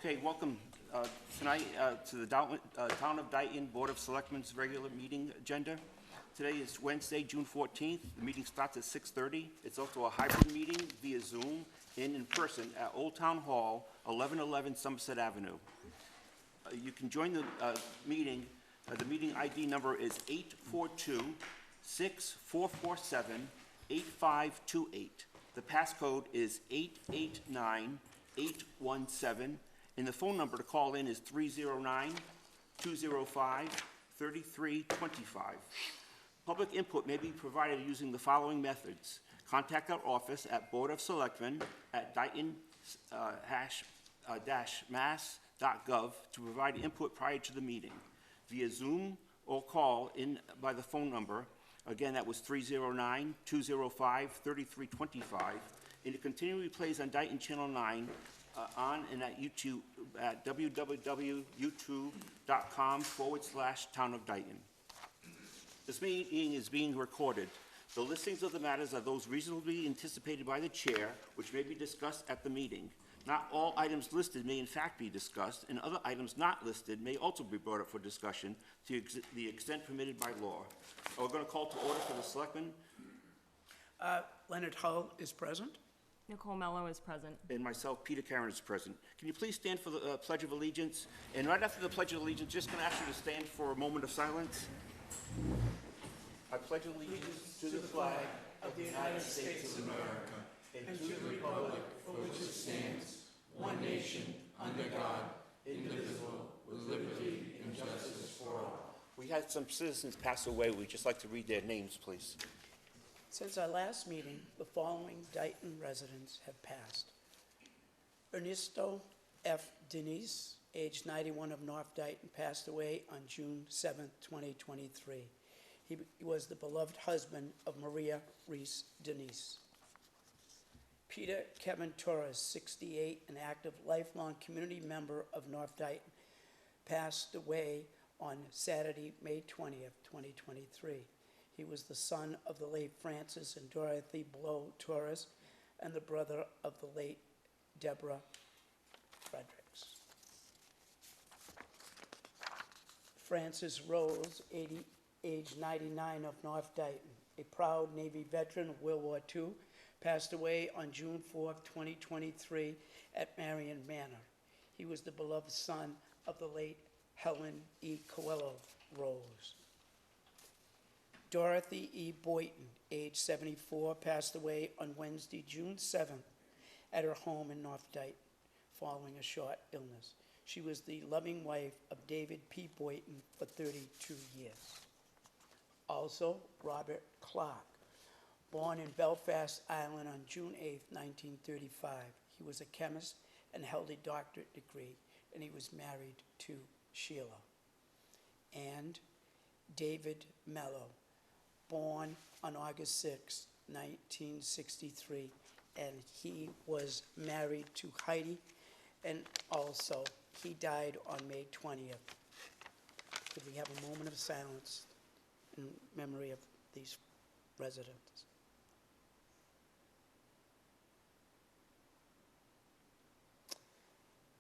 Okay, welcome tonight to the Town of Dayton Board of Selectmen's regular meeting agenda. Today is Wednesday, June 14th. The meeting starts at 6:30. It's also a hybrid meeting via Zoom and in person at Old Town Hall, 1111 Somerset Avenue. You can join the meeting. The meeting ID number is 842-6447-8528. The passcode is 889817, and the phone number to call in is 309-205-3325. Public input may be provided using the following methods. Contact our office at Board of Selectmen at Dayton-mass.gov to provide input prior to the meeting, via Zoom or call in by the phone number. Again, that was 309-205-3325. And it continually plays on Dayton Channel 9 on and at YouTube at www.youtube.com/Town of Dayton. This meeting is being recorded. The listings of the matters are those reasonably anticipated by the chair, which may be discussed at the meeting. Not all items listed may in fact be discussed, and other items not listed may also be brought up for discussion to the extent permitted by law. We're going to call to order for the Selectmen. Leonard Hull is present. Nicole Mello is present. And myself, Peter Karen, is present. Can you please stand for the Pledge of Allegiance? And right after the Pledge of Allegiance, just going to ask you to stand for a moment of silence. I pledge allegiance to the flag of the United States of America and to the republic for which it stands, one nation, under God, indivisible, with liberty and justice for all. We had some citizens pass away. We'd just like to read their names, please. Since our last meeting, the following Dayton residents have passed. Ernesto F. Denise, age 91, of North Dayton, passed away on June 7, 2023. He was the beloved husband of Maria Reese Denise. Peter Kevin Torres, 68, an active lifelong community member of North Dayton, passed away on Saturday, May 20th, 2023. He was the son of the late Francis and Dorothy Blow Torres and the brother of the late Deborah Fredericks. Francis Rose, age 99, of North Dayton, a proud Navy veteran of World War II, passed away on June 4th, 2023 at Marion Manor. He was the beloved son of the late Helen E. Coelho Rose. Dorothy E. Boynton, age 74, passed away on Wednesday, June 7th at her home in North Dayton following a short illness. She was the loving wife of David P. Boynton for 32 years. Also, Robert Clark, born in Belfast, Ireland on June 8, 1935. He was a chemist and held a doctorate degree, and he was married to Sheila. And David Mello, born on August 6, 1963, and he was married to Heidi, and also he died on May 20th. Could we have a moment of silence in memory of these residents?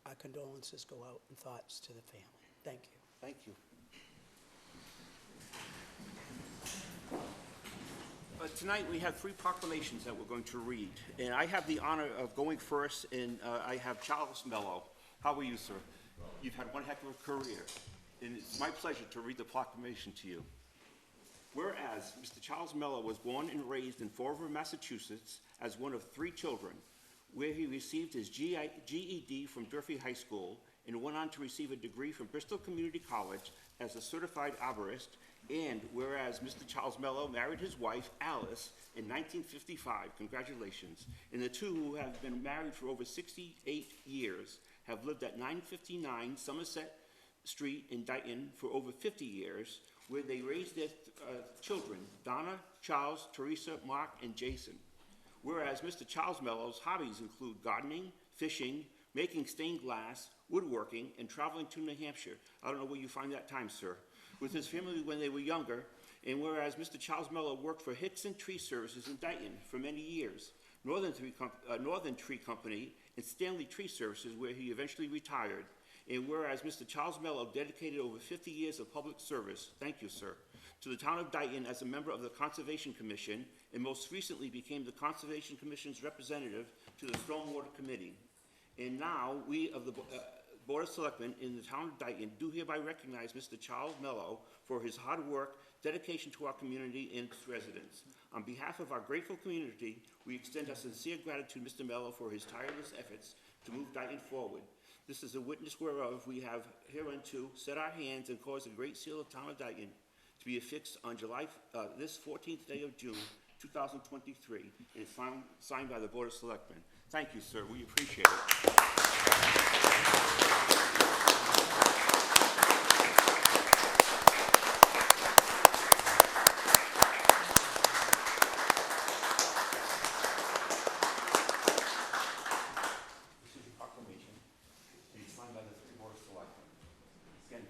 Our condolences go out and thoughts to the family. Thank you. Thank you. Tonight we have three proclamations that we're going to read, and I have the honor of going first, and I have Charles Mello. How are you, sir? You've had one heck of a career, and it's my pleasure to read the proclamation to you. Whereas Mr. Charles Mello was born and raised in Fall River, Massachusetts, as one of three children, where he received his GED from Durfee High School and went on to receive a degree from Bristol Community College as a certified arborist. And whereas Mr. Charles Mello married his wife, Alice, in 1955, congratulations, and the two, who have been married for over 68 years, have lived at 959 Somerset Street in Dayton for over 50 years, where they raised their children, Donna, Charles, Teresa, Mark, and Jason. Whereas Mr. Charles Mello's hobbies include gardening, fishing, making stained glass, woodworking, and traveling to New Hampshire. I don't know where you find that time, sir. With his family when they were younger, and whereas Mr. Charles Mello worked for Hickson Tree Services in Dayton for many years, Northern Tree Company and Stanley Tree Services, where he eventually retired. And whereas Mr. Charles Mello dedicated over 50 years of public service, thank you, sir, to the town of Dayton as a member of the Conservation Commission, and most recently became the Conservation Commission's representative to the Stormwater Committee. And now, we of the Board of Selectmen in the town of Dayton do hereby recognize Mr. Charles Mello for his hard work, dedication to our community and its residents. On behalf of our grateful community, we extend our sincere gratitude to Mr. Mello for his tireless efforts to move Dayton forward. This is a witness whereof we have hereunto set our hands and caused the great seal of town of Dayton to be affixed on this 14th day of June, 2023, and it's signed by the Board of Selectmen. Thank you, sir. We appreciate it.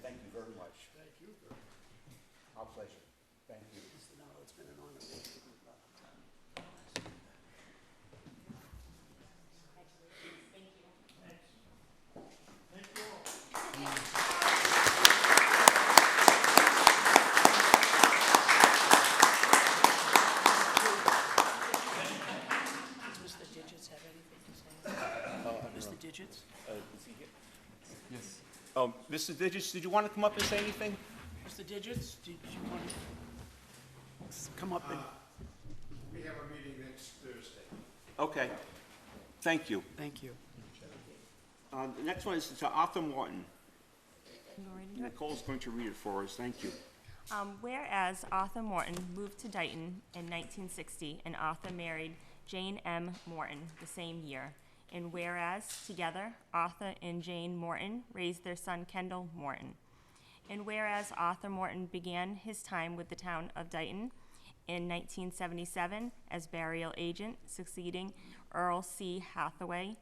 Thank you very much. Thank you. Our pleasure. Thank you. No, it's been an honor. Does Mr. Digits have anything to say? Mr. Digits? Is he here? Yes. Mr. Digits, did you want to come up and say anything? Mr. Digits, did you want to come up and, We have a meeting next Thursday. Okay. Thank you. thank you. The next one is to Arthur Morton. Go right into it. Nicole's going to read it for us. Thank you. Whereas Arthur Morton moved to Dayton in 1960 and Arthur married Jane M. Morton the same year. And whereas together Arthur and Jane Morton raised their son Kendall Morton. And whereas Arthur Morton began his time with the town of Dayton in 1977 as burial agent, succeeding Earl C. Hathaway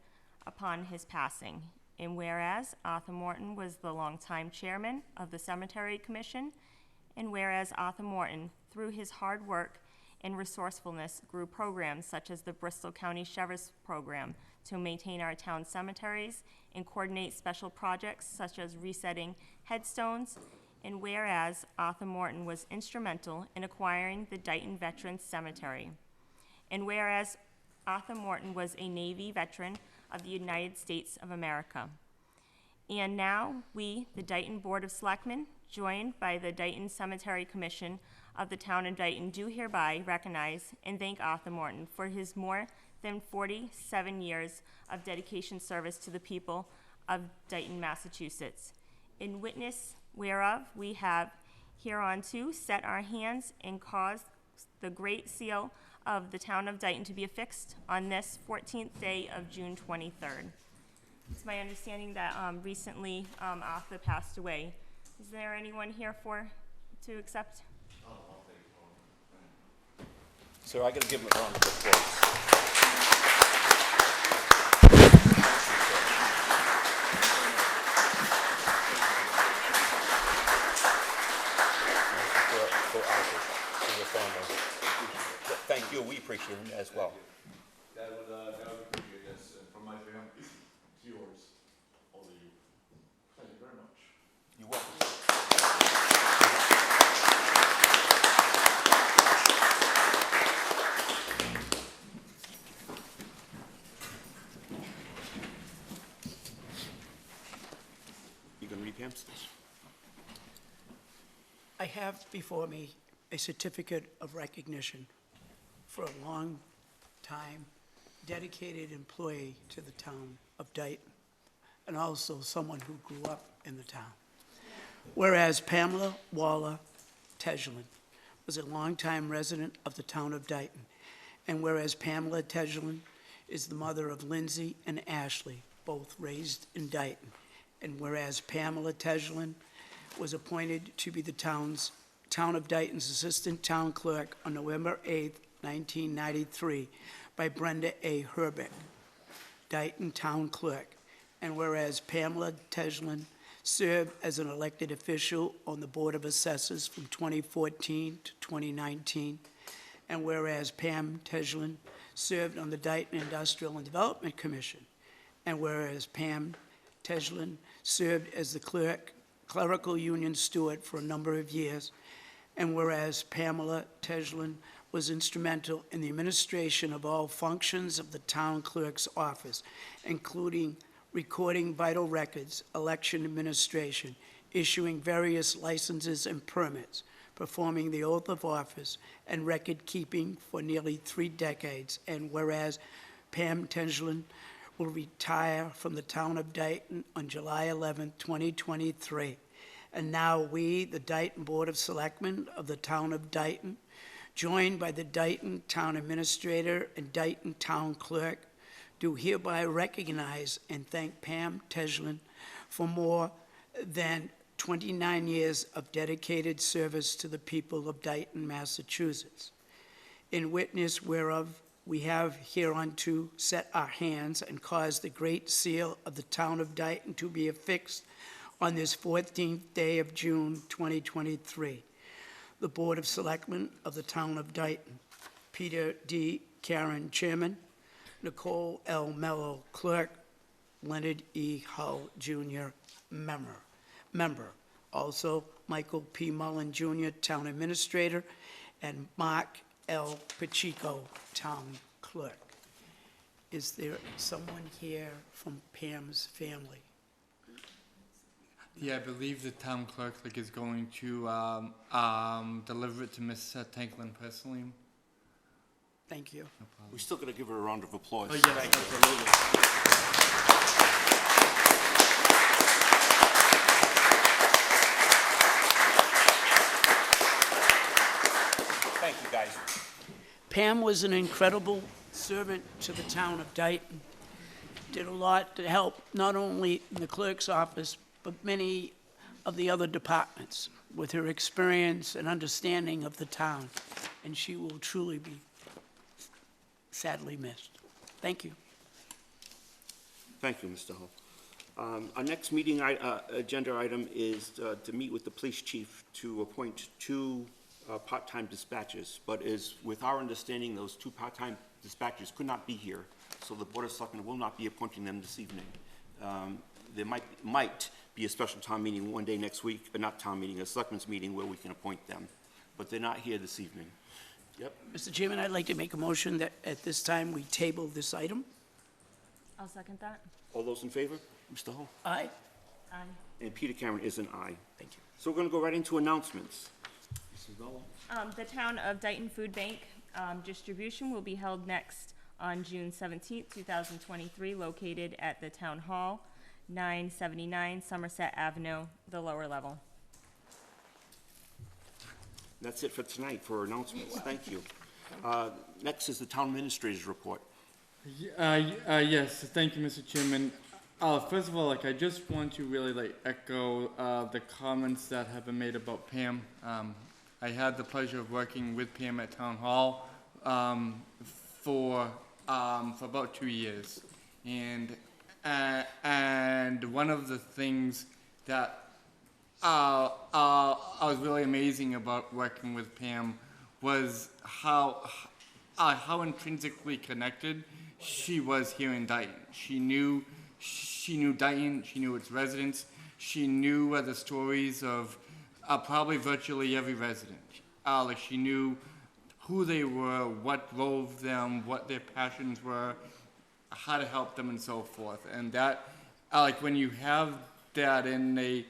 upon his passing. And whereas Arthur Morton was the longtime chairman of the Cemetery Commission, and whereas Arthur Morton, through his hard work and resourcefulness, grew programs such as the Bristol County Sheriff's Program to maintain our town cemeteries and coordinate special projects such as resetting headstones, and whereas Arthur Morton was instrumental in acquiring the Dayton Veterans Cemetery, and whereas Arthur Morton was a Navy veteran of the United States of America. And now we, the Dayton Board of Selectmen, joined by the Dayton Cemetery Commission of the town of Dayton, do hereby recognize and thank Arthur Morton for his more than 47 years of dedication service to the people of Dayton, Massachusetts. In witness whereof we have hereunto set our hands and caused the great seal of the town of Dayton to be affixed on this 14th day of June 23rd. It's my understanding that recently Arthur passed away. Is there anyone here to accept? Sir, I got to give him a round of applause. For Arthur, for your family. Thank you. We appreciate it as well. That would be good, yes, and from my family to yours, all of you. Thank you very much. You're welcome. You gonna read Pam? I have before me a certificate of recognition for a long-time dedicated employee to the town of Dayton, and also someone who grew up in the town. Whereas Pamela Waller Tegelin was a longtime resident of the town of Dayton, and whereas Pamela Tegelin is the mother of Lindsay and Ashley, both raised in Dayton, and whereas Pamela Tegelin was appointed to be the town of Dayton's Assistant Town Clerk on November 8th, 1993, by Brenda A. Herbeck, Dayton Town Clerk. And whereas Pamela Tegelin served as an elected official on the Board of Assessors from 2014 to 2019, and whereas Pam Tegelin served on the Dayton Industrial and Development Commission, and whereas Pam Teslin served as the clerical union steward for a number of years, and whereas Pamela Teslin was instrumental in the administration of all functions of the town clerk's office, including recording vital records, election administration, issuing various licenses and permits, performing the oath of office, and record-keeping for nearly 3 decades. And whereas Pam Teslin will retire from the town of Dayton on July 11, 2023. And now we, the Dayton Board of Selectmen of the town of Dayton, joined by the Dayton Town Administrator and Dayton Town Clerk, do hereby recognize and thank Pam Teslin for more than 29 years of dedicated service to the people of Dayton, Massachusetts. In witness whereof we have hereunto set our hands and caused the great seal of the town of Dayton to be affixed on this 14th day of June 2023. The Board of Selectmen of the town of Dayton, Peter D. Karen, Chairman, Nicole L. Mello, Clerk, Leonard E. Hull, Jr., Member. Also, Michael P. Mullen, Jr., Town Administrator, and Mark L. Pacheco, Town Clerk. Is there someone here from Pam's family? Yeah, I believe the town clerk is going to deliver it to Miss Tanklin personally. Thank you. No problem. We're still going to give her a round of applause. Oh, yes, Thank you. absolutely. Thank you, guys. Pam was an incredible servant to the town of Dayton. Did a lot to help not only in the clerk's office, but many of the other departments with her experience and understanding of the town. And she will truly be sadly missed. Thank you. Thank you, Mr. Hull. Our next meeting agenda item is to meet with the police chief to appoint 2 part-time dispatchers, but is with our understanding, those 2 part-time dispatchers could not be here, so the Board of Selectmen will not be appointing them this evening. There might be a special town meeting one day next week, but not town meeting, a selectmen's meeting where we can appoint them, but they're not here this evening. Yep. Mr. Chairman, I'd like to make a motion that at this time we table this item. I'll second that. All those in favor? Mr. Hull? Aye? Aye. And Peter Cameron is an aye. Thank you. So we're going to go right into announcements. Mrs. Mello? The Town of Dayton Food Bank distribution will be held next on June 17th, 2023, located at the Town Hall, 979 Somerset Avenue, the lower level. That's it for tonight for announcements. Thank you. Next is the town administrator's report. Yes, thank you, Mr. Chairman. First of all, I just want to really echo the comments that have been made about Pam. I had the pleasure of working with Pam at Town Hall for about 2 years, and one of the things that was really amazing about working with Pam was how intrinsically connected she was here in Dayton. She knew Dayton, she knew its residents, she knew the stories of probably virtually every resident. She knew who they were, what drove them, what their passions were, how to help them, and so forth. And that, when you have that in in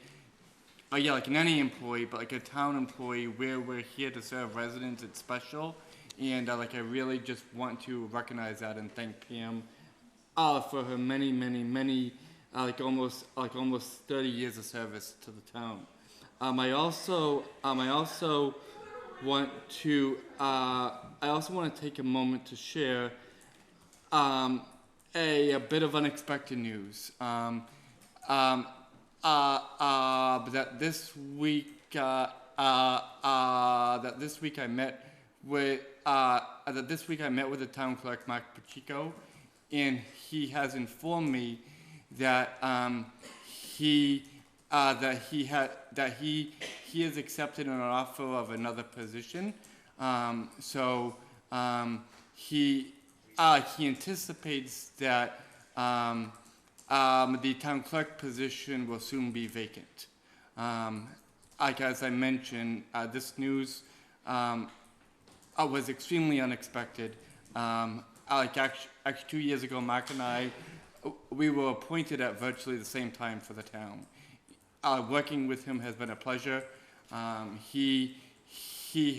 any employee, but a town employee where we're here to serve residents, it's special. And I really just want to recognize that and thank Pam for her many almost 30 years of service to the town. I also want to take a moment to share a bit of unexpected news. That this week I met with the town clerk, Mark Pacheco, and he has informed me that he has accepted an offer of another position. He anticipates that the town clerk position will soon be vacant. Like as I mentioned, this news was extremely unexpected. Like actually 2 years ago, Mark and I, we were appointed at virtually the same time for the town. Working with him has been a pleasure. He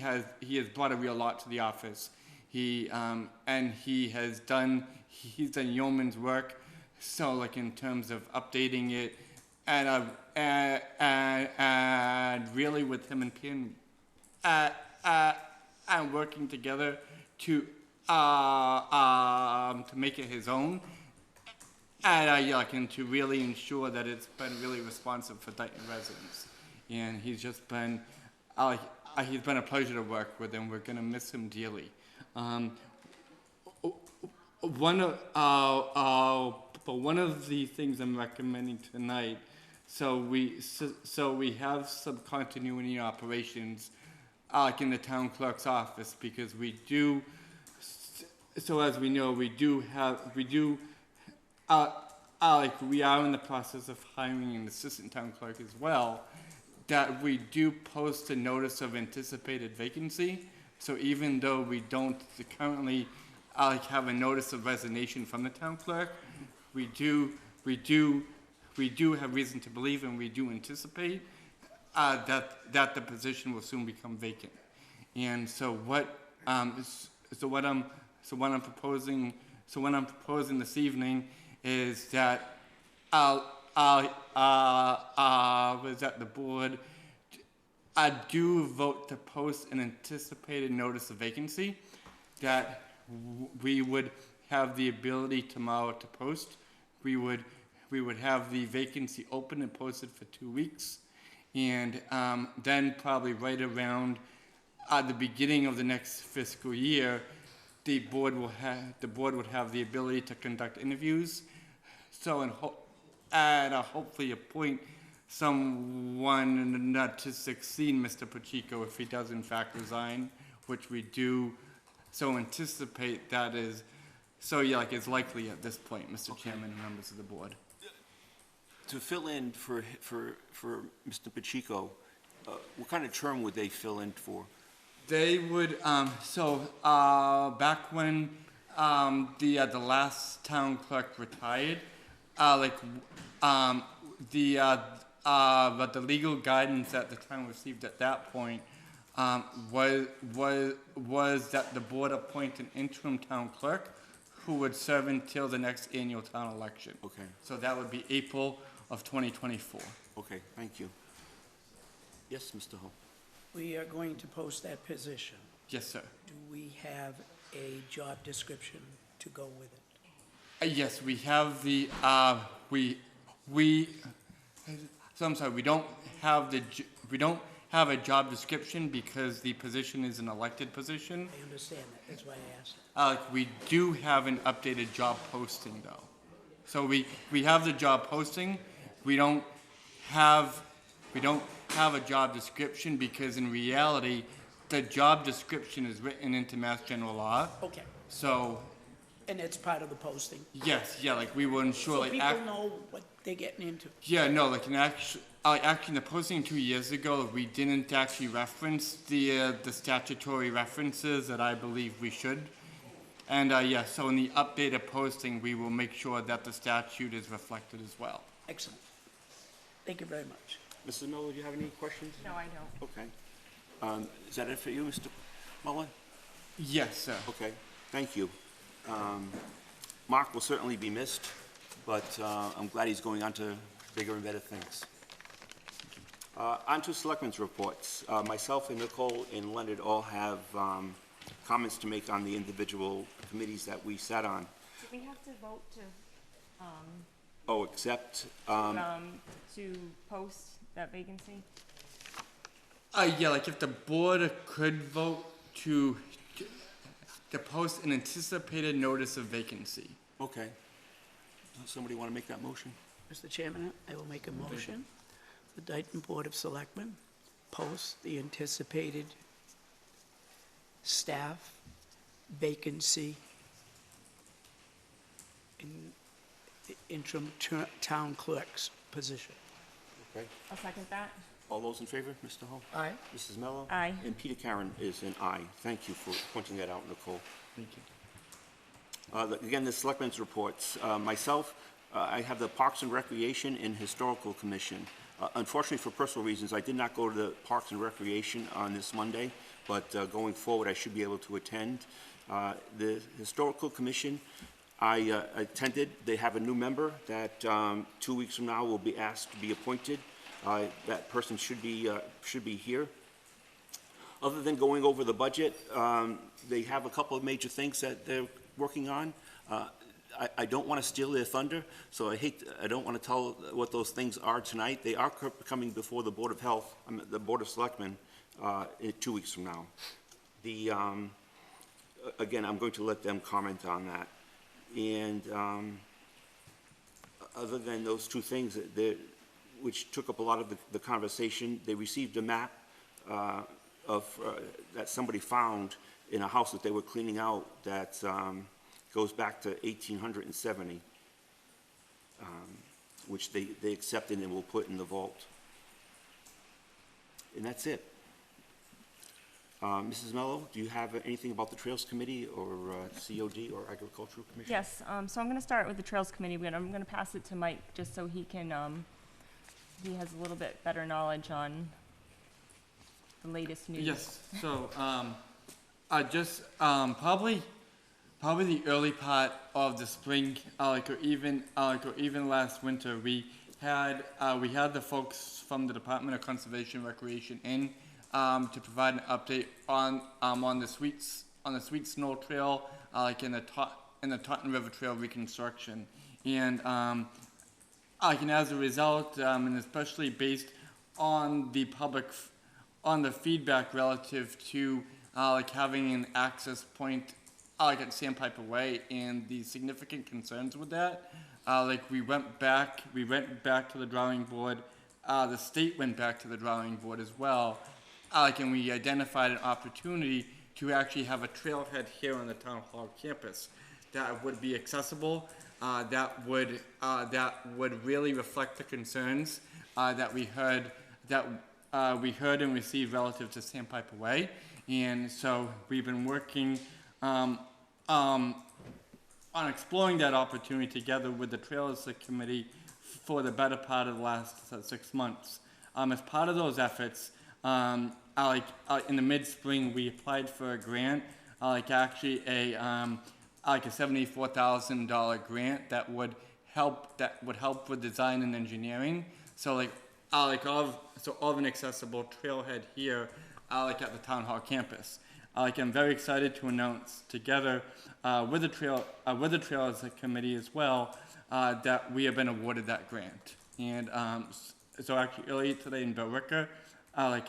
has brought a real lot to the office. And he's done yeoman's work. So like in terms of updating it, and really with him and Pam, and working together to make it his own, and to really ensure that it's been really responsive for Dayton residents. And he's just been, he's been a pleasure to work with, and we're gonna miss him dearly. One of the things I'm recommending tonight, so we have some continuity in operations, like in the town clerk's office, because we do. So as we know, we are in the process of hiring an assistant town clerk as well. That we do post a notice of anticipated vacancy. So even though we don't currently have a notice of resignation from the town clerk, we do have reason to believe, and we do anticipate that the position will soon become vacant. And so what I'm proposing this evening is that that the board do vote to post an anticipated notice of vacancy, that we would have the ability tomorrow to post. We would have the vacancy open and posted for 2 weeks, and then probably right around the beginning of the next fiscal year, the board would have the ability to conduct interviews. So and hopefully appoint someone not to succeed Mr. Pacheco if he does in fact resign, which we do so anticipate that is, so yeah, like it's likely at this point, Mr. Chairman and members of the board. To fill in for Mr. Pacheco, what kind of term would they fill in for? They would, back when the last town clerk retired, but the legal guidance that the town received at that point was that the board appoint an interim town clerk who would serve until the next annual town election. Okay. So that would be April of 2024. Okay, thank you. Yes, Mr. Hull. We are going to post that position. Yes, sir. Do we have a job description to go with it? Yes, we have the, so I'm sorry, we don't have a job description because the position is an elected position. I understand that, that's why I asked. We do have an updated job posting though. So we have the job posting, we don't have a job description because in reality, the job description is written into Mass General Law. Okay, So, and it's part of the posting? yes, yeah, like we will ensure So like. people know what they're getting into? Yeah, no, like actually in the posting 2 years ago, we didn't actually reference the statutory references that I believe we should. And yeah, so in the updated posting, we will make sure that the statute is reflected as well. Excellent. Thank you very much. Mrs. Miller, do you have any questions? No, I don't. Okay. Is that it for you, Mr. Mullen? Yes, sir. Okay, thank you. Mark will certainly be missed, but I'm glad he's going on to bigger and better things. On to Selectmen's reports. Myself and Nicole and Leonard all have comments to make on the individual committees that we sat on. Do we have to vote to post that vacancy? Yeah, like if the board could vote to post an anticipated notice of vacancy. Okay. Somebody want to make that motion? Mr. Chairman, I will make a motion. The Dayton Board of Selectmen post the anticipated staff vacancy the interim town clerk's position. Okay. I'll second that. All those in favor, Mr. Hull? Aye. Mrs. Mello? Aye. And Peter Karen is an aye. Thank you for pointing that out, Nicole. Thank you. Again, the Selectmen's reports. Myself, I have the Parks and Recreation and Historical Commission. Unfortunately, for personal reasons, I did not go to the Parks and Recreation on this Monday, but going forward, I should be able to attend. The Historical Commission, I attended. They have a new member that 2 weeks from now will be asked to be appointed. That person should be here. Other than going over the budget, they have a couple of major things that they're working on. I don't want to steal their thunder, so I don't want to tell what those things are tonight. They are coming before the Board of Health, the Board of Selectmen, 2 weeks from now. Again, I'm going to let them comment on that. And other than those two things, which took up a lot of the conversation, they received a map that somebody found in a house that they were cleaning out that goes back to 1870, which they accepted and will put in the vault. And that's it. Mrs. Mello, do you have anything about the Trails Committee or COD or Agricultural Commission? Yes, so I'm gonna start with the Trails Committee, but I'm gonna pass it to Mike, just so he can, he has a little bit better knowledge on the latest news. Yes, so, just, probably the early part of the spring, or even last winter, we had the folks from the Department of Conservation and Recreation in, to provide an update on the Sweet Snow Trail, in the Taunton River Trail reconstruction. And, as a result, and especially based on the feedback relative to, having an access point, at Sandpiper Way and the significant concerns with that, we went back to the drawing board, the state went back to the drawing board as well, and we identified an opportunity to actually have a trailhead here on the town hall campus that would be accessible, that would really reflect the concerns that we heard and received relative to Sandpiper Way. And so we've been working on exploring that opportunity together with the Trails Committee for the better part of the last 6 months. As part of those efforts, in the mid-spring, we applied for a grant, a $74,000 grant that would help with design and engineering. So all of an accessible trailhead here, at the town hall campus. I'm very excited to announce together with the Trails Committee as well that we have been awarded that grant. And so actually earlier today in Billerica, I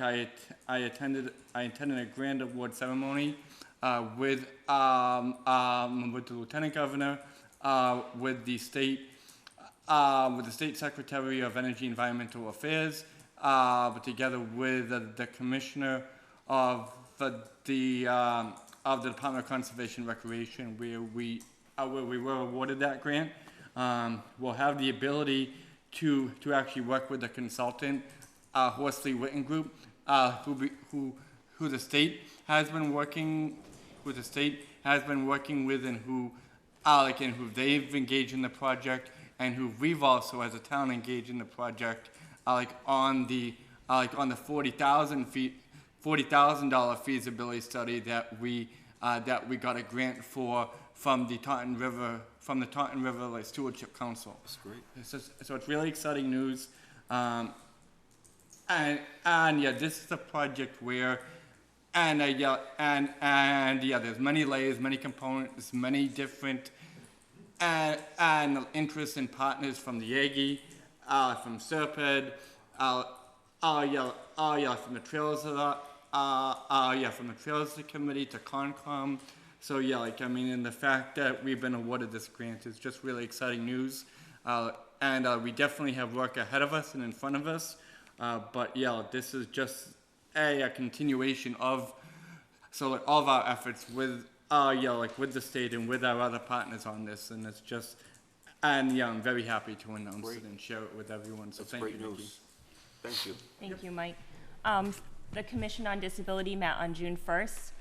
attended a grant award ceremony with the Lieutenant Governor, with the State Secretary of Energy and Environmental Affairs, but together with the Commissioner of the Department of Conservation and Recreation, where we were awarded that grant. We'll have the ability to actually work with the consultant, Horsley Witten Group, who the state has been working with, and who they've engaged in the project, and who we've also as a town engaged in the project, on the $40,000 feasibility study that we got a grant for from the Taunton River Stewardship Council. That's great. So it's really exciting news. And this is a project where, there's many layers, many components, many different and interests and partners from the Aggie, from Serped, from the Trails Committee to Concom. So and the fact that we've been awarded this grant is just really exciting news. And we definitely have work ahead of us and in front of us. But this is just a continuation of all of our efforts with with the state and with our other partners on this, and it's just And yeah, I'm very happy to announce Great. it and share it with everyone, so That's thank you, great Nikki. news. Thank you. Thank you, Mike. The Commission on Disability met on June 1st.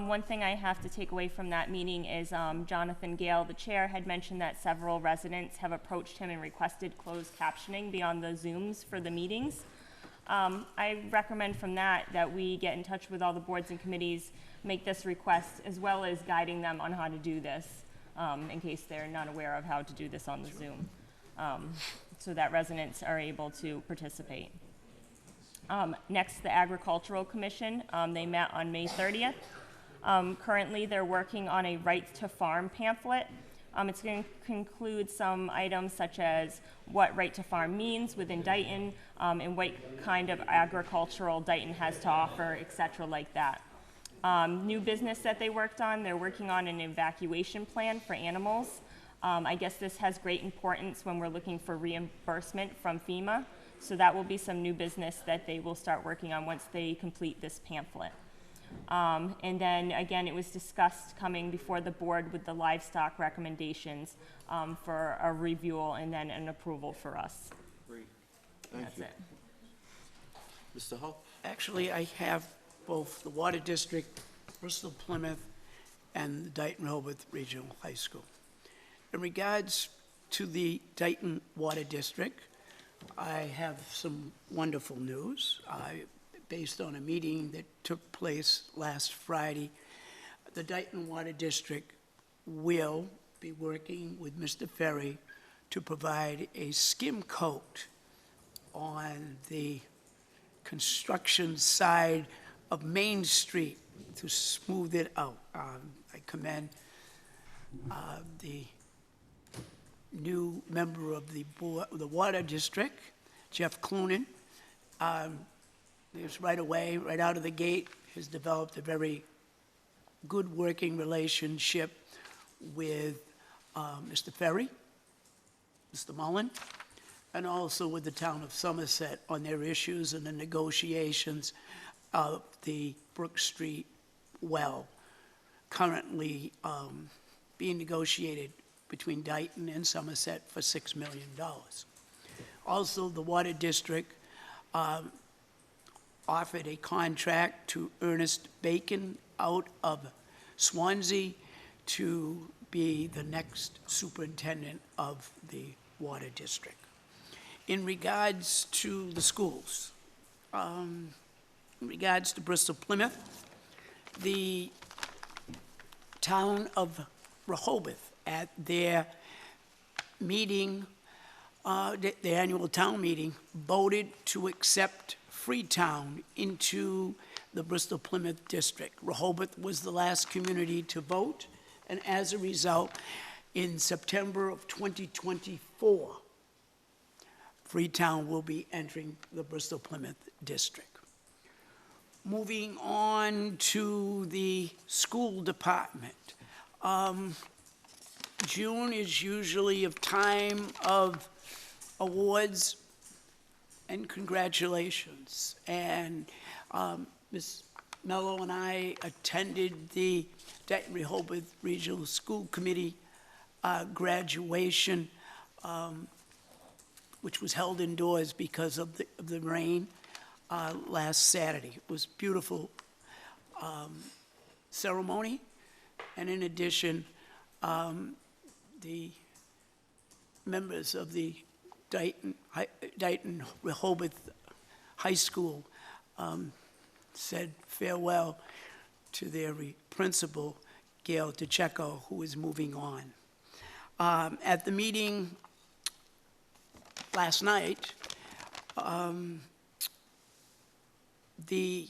One thing I have to take away from that meeting is Jonathan Gale, the chair, had mentioned that several residents have approached him and requested closed captioning beyond the Zooms for the meetings. I recommend from that we get in touch with all the boards and committees, make this request, as well as guiding them on how to do this, in case they're not aware of how to do this on the Zoom, so that residents are able to participate. Next, the Agricultural Commission, they met on May 30th. Currently, they're working on a right to farm pamphlet. It's going to include some items such as what right to farm means within Dayton, and what kind of agricultural Dayton has to offer, et cetera, like that. New business that they worked on, they're working on an evacuation plan for animals. I guess this has great importance when we're looking for reimbursement from FEMA. So that will be some new business that they will start working on once they complete this pamphlet. And then again, it was discussed coming before the board with the livestock recommendations for a review and then an approval for us. Great. And Thank that's you. it. Mr. Hull? Actually, I have both the Water District, Bristol Plymouth, and the Dayton Rehoboth Regional High School. In regards to the Dayton Water District, I have some wonderful news. Based on a meeting that took place last Friday, the Dayton Water District will be working with Mr. Ferry to provide a skim coat on the construction side of Main Street to smooth it out. I commend the new member of the board, the Water District, Jeff Cloonan. He's right away, right out of the gate, has developed a very good working relationship with Mr. Ferry, Mr. Mullen, and also with the town of Somerset on their issues and the negotiations of the Brook Street well, currently being negotiated between Dayton and Somerset for $6 million. Also, the Water District offered a contract to Ernest Bacon out of Swansea to be the next superintendent of the Water District. In regards to the schools, in regards to Bristol Plymouth, the town of Rehoboth at their meeting, the annual town meeting, voted to accept Freetown into the Bristol Plymouth district. Rehoboth was the last community to vote, and as a result, in September of 2024, Freetown will be entering the Bristol Plymouth district. Moving on to the school department. June is usually a time of awards and congratulations. And Ms. Mello and I attended the Dayton Rehoboth Regional School Committee graduation, which was held indoors because of the rain last Saturday. It was a beautiful ceremony. And in addition, the members of the Dayton Rehoboth High School said farewell to their principal, Gail DeCecco, who is moving on. At the meeting last night, the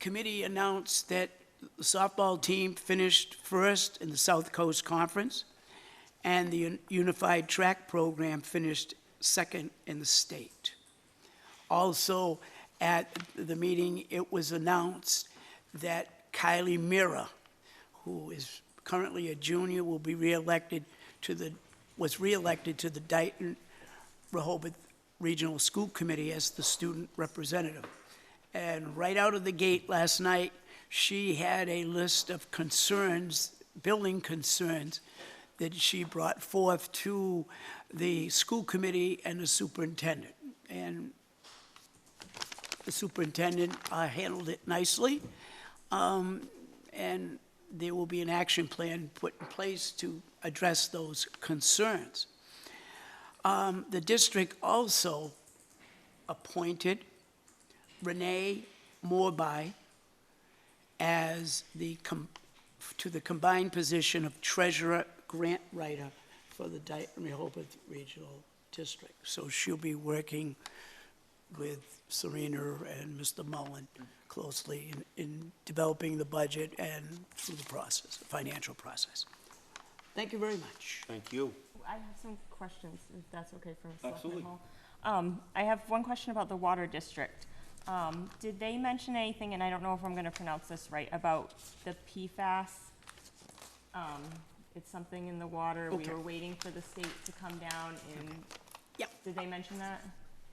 committee announced that the softball team finished first in the South Coast Conference, and the Unified Track Program finished second in the state. Also, at the meeting, it was announced that Kylie Mira, who is currently a junior, will be was reelected to the Dayton Rehoboth Regional School Committee as the student representative. And right out of the gate last night, she had a list of concerns, building concerns, that she brought forth to the school committee and the superintendent. And the superintendent handled it nicely, and there will be an action plan put in place to address those concerns. The district also appointed Renee Morby as to the combined position of treasurer grant writer for the Dayton Rehoboth Regional District. So she'll be working with Serena and Mr. Mullen closely in developing the budget and through the process, the financial process. Thank you very much. Thank you. I have some questions, if that's okay for Selectman Absolutely. Hall. I have one question about the water district. Did they mention anything, and I don't know if I'm gonna pronounce this right, about the PFAS? It's something in the water. We Okay. were waiting for the state to come down and, Yep. did they mention that?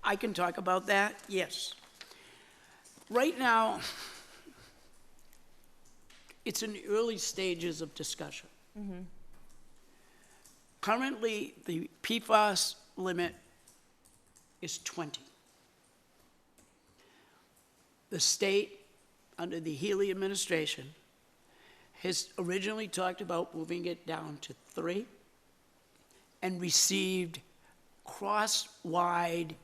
I can talk about that, yes. Right now, it's in the early stages of discussion. Currently, the PFAS limit is 20. The state, under the Healy administration, has originally talked about moving it down to 3 and received cross-wide,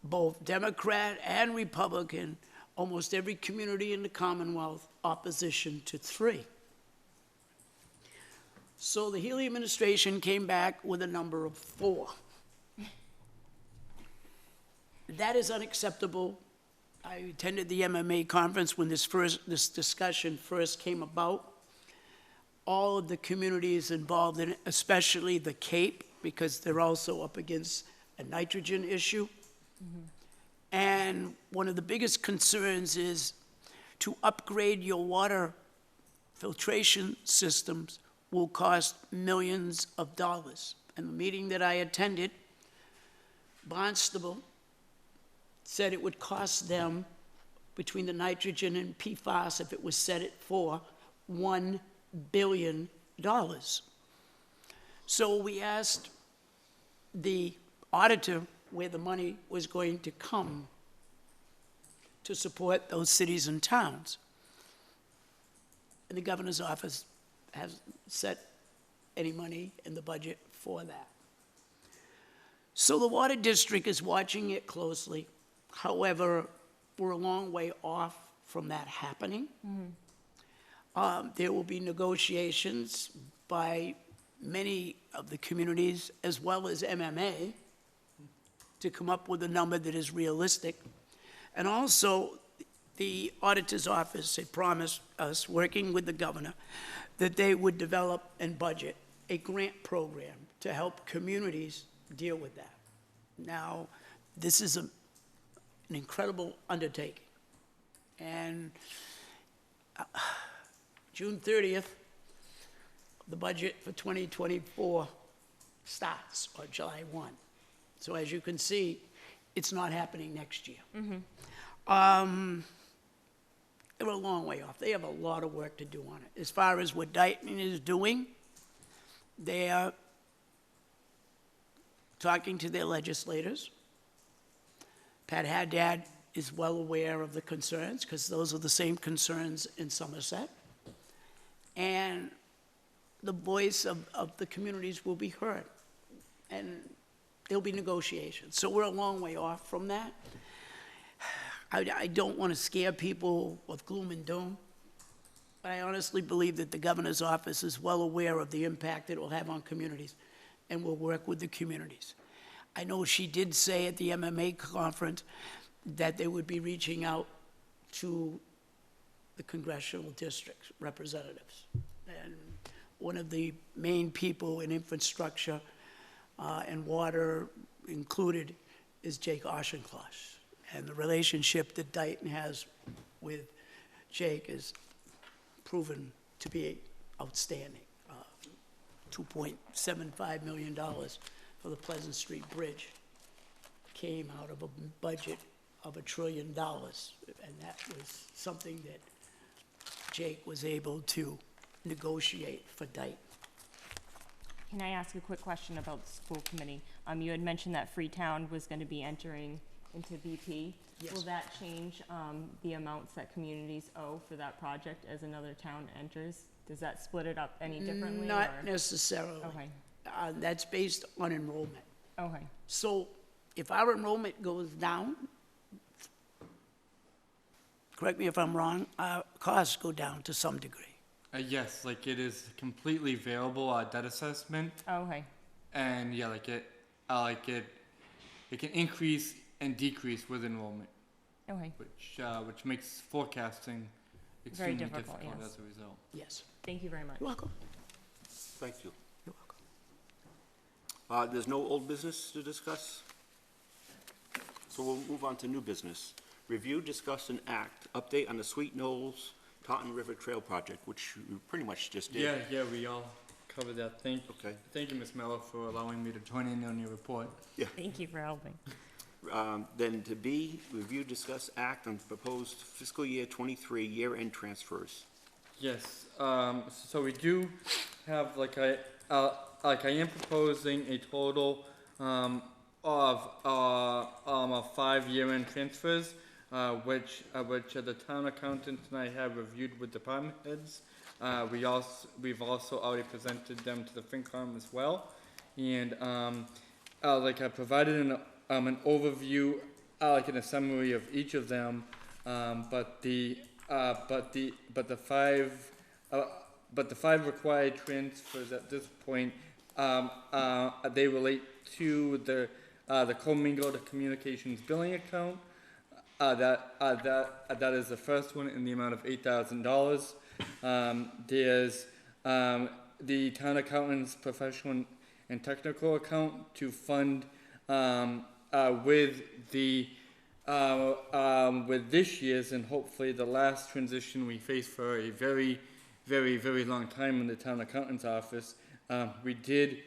both Democrat and Republican, almost every community in the Commonwealth, opposition to 3. So the Healy administration came back with a number of 4. That is unacceptable. I attended the MMA conference when this discussion first came about. All of the communities involved in it, especially the Cape, because they're also up against a nitrogen issue. And one of the biggest concerns is to upgrade your water filtration systems will cost millions of dollars. And the meeting that I attended, Barnstable said it would cost them, between the nitrogen and PFAS, if it was set at 4, $1 billion. So we asked the auditor where the money was going to come to support those cities and towns. And the governor's office hasn't set any money in the budget for that. So the water district is watching it closely. However, we're a long way off from that happening. There will be negotiations by many of the communities, as well as MMA, to come up with a number that is realistic. And also, the auditor's office had promised us, working with the governor, that they would develop and budget a grant program to help communities deal with that. Now, this is an incredible undertaking. And June 30th, the budget for 2024 starts, or July 1. So as you can see, it's not happening next year. They're a long way off. They have a lot of work to do on it. As far as what Dayton is doing, they are talking to their legislators. Pat Haddad is well aware of the concerns, because those are the same concerns in Somerset. And the voice of the communities will be heard. And there'll be negotiations. So we're a long way off from that. I don't want to scare people with gloom and doom, but I honestly believe that the governor's office is well aware of the impact it will have on communities and will work with the communities. I know she did say at the MMA conference that they would be reaching out to the congressional district representatives. And one of the main people in infrastructure and water included is Jake Auchincloss. And the relationship that Dayton has with Jake is proven to be outstanding. $2.75 million for the Pleasant Street Bridge came out of a budget of $1 trillion. And that was something that Jake was able to negotiate for Dayton. Can I ask a quick question about the school committee? You had mentioned that Freetown was gonna be entering into BP. Yes. Will that change, the amounts that communities owe for that project as another town enters? Does that split it up any differently, or? Not necessarily. Okay, That's based on enrollment. okay, So if our enrollment goes down, correct me if I'm wrong, our costs go down to some degree. Yes, like it is completely variable debt assessment, okay, and yeah, it can increase and decrease with enrollment, okay. which makes forecasting Very extremely difficult, difficult yes. as a result. Yes. Thank you very much. You're welcome. Thank you. You're welcome. There's no old business to discuss? So we'll move on to new business. Review, discuss, and act, update on the Sweet Knolls Taunton River Trail Project, which you pretty much just did. Yeah, we all covered that. Thank you, Ms. Mello, for allowing me to join in on your report. Thank you for helping. Then to B, review, discuss, act on proposed fiscal year 23 year-end transfers. Yes, so we do have, I am proposing a total, of 5 year-end transfers, which the town accountant and I have reviewed with department heads. We've also already presented them to the FinCom as well. And, I provided an overview, in a summary of each of them, but the 5 required transfers at this point, they relate to the commingled communications billing account. That is the first one in the amount of $8,000. There's the town accountant's professional and technical account to fund with this year's and hopefully the last transition we face for a very, very, very long time in the town accountant's office. We did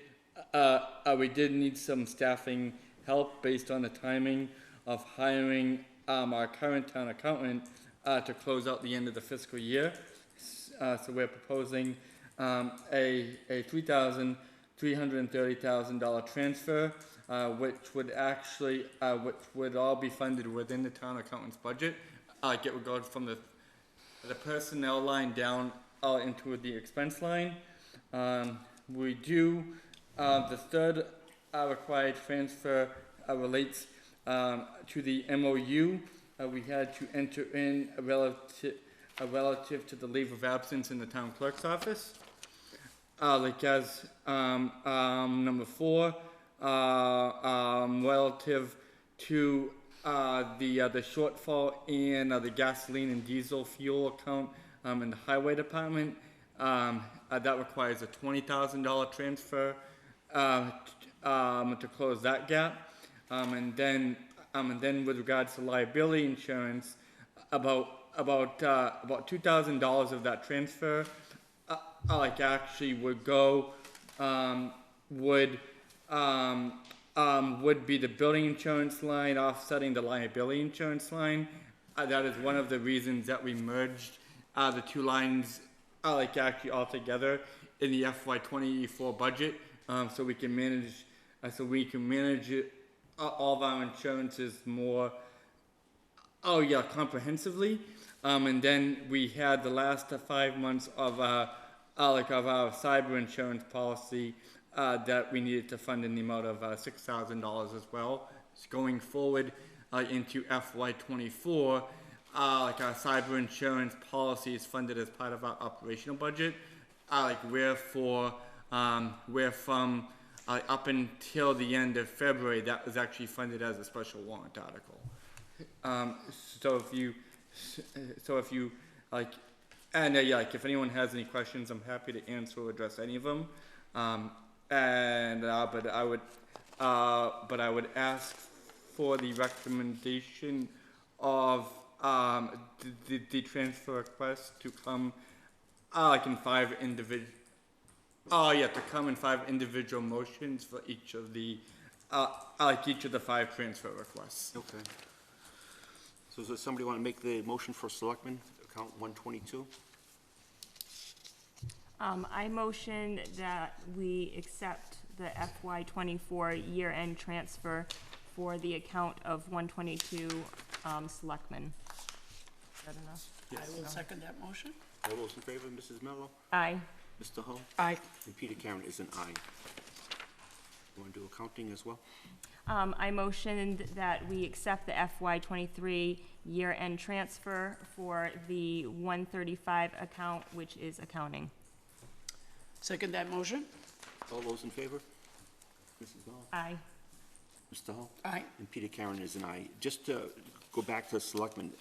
need some staffing help based on the timing of hiring our current town accountant to close out the end of the fiscal year. So we're proposing a $330,000 transfer, which would all be funded within the town accountant's budget. It would go from the personnel line down into the expense line. We do the third required transfer relates to the MOU we had to enter in relative to the leave of absence in the town clerk's office. Number 4, relative to the shortfall in the gasoline and diesel fuel account in the highway department. That requires a $20,000 transfer to close that gap. And then with regards to liability insurance, about $2,000 of that transfer, actually would go, would be the building insurance line offsetting the liability insurance line. That is one of the reasons that we merged the two lines, actually all together in the FY24 budget, so we can manage all of our insurances more, comprehensively. And then we had the last 5 months of our cyber insurance policy that we needed to fund in the amount of $6,000 as well. So going forward into FY24, our cyber insurance policy is funded as part of our operational budget. Where from up until the end of February, that was actually funded as a special warrant article. So if you if anyone has any questions, I'm happy to answer or address any of them. But I would ask for the recommendation of the transfer request to come in 5 individual. To come in 5 individual motions for each of the each of the 5 transfer requests. Okay. So does somebody want to make the motion for Selectmen, account 122? I motion that we accept the FY '24 year-end transfer for the account of 122 Selectmen. Is that enough? I will second that motion. All those in favor, Mrs. Mello? Aye. Mr. Hull? Aye. And Peter Karen is an aye. You want to do accounting as well? I motioned that we accept the FY '23 year-end transfer for the 135 account, which is accounting. Second that motion. All those in favor? Mrs. Mello? Aye. Mr. Hull? Aye. And Peter Karen is an aye. Just to go back to Selectmen,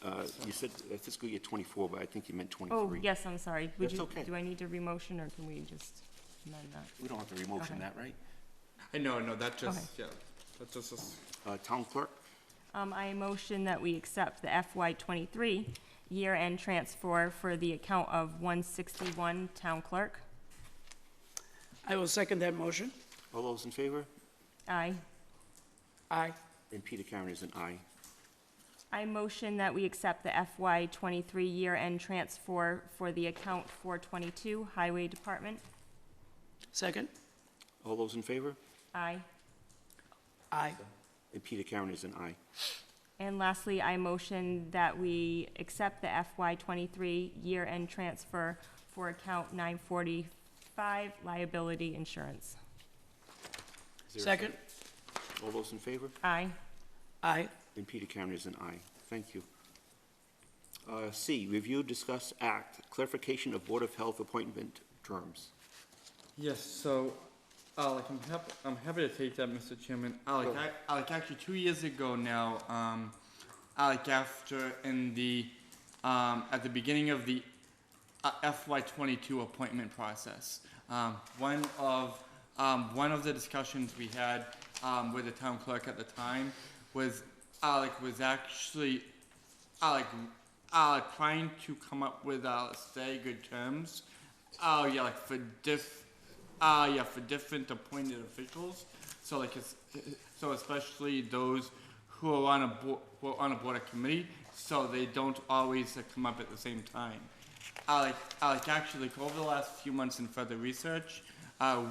you said fiscal year '24, but I think you meant '23. Oh, yes, I'm sorry. Would That's you, okay. do I need to remotion, or can we just amend that? We don't have to remotion Okay. that, right? No, that just, Okay. yeah, that just is. Town clerk? I motion that we accept the FY '23 year-end transfer for the account of 161 town clerk. I will second that motion. All those in favor? Aye. Aye. And Peter Karen is an aye. I motion that we accept the FY '23 year-end transfer for the account 422 Highway Department. Second. All those in favor? Aye. Aye. And Peter Karen is an aye. And lastly, I motion that we accept the FY '23 year-end transfer for account 945 liability insurance. Is there a Second. All those in favor? Aye. Aye. And Peter Karen is an aye. Thank you. C, review, discuss, act, clarification of Board of Health appointment terms. Yes, so, I'm happy to take that, Mr. Chairman. Actually, 2 years ago now, after in the, at the beginning of the FY '22 appointment process, one of the discussions we had, with the town clerk at the time was, actually, trying to come up with, staggered terms, for different appointed officials. So so especially those who are on a board of committee, so they don't always come up at the same time. Actually, over the last few months in further research,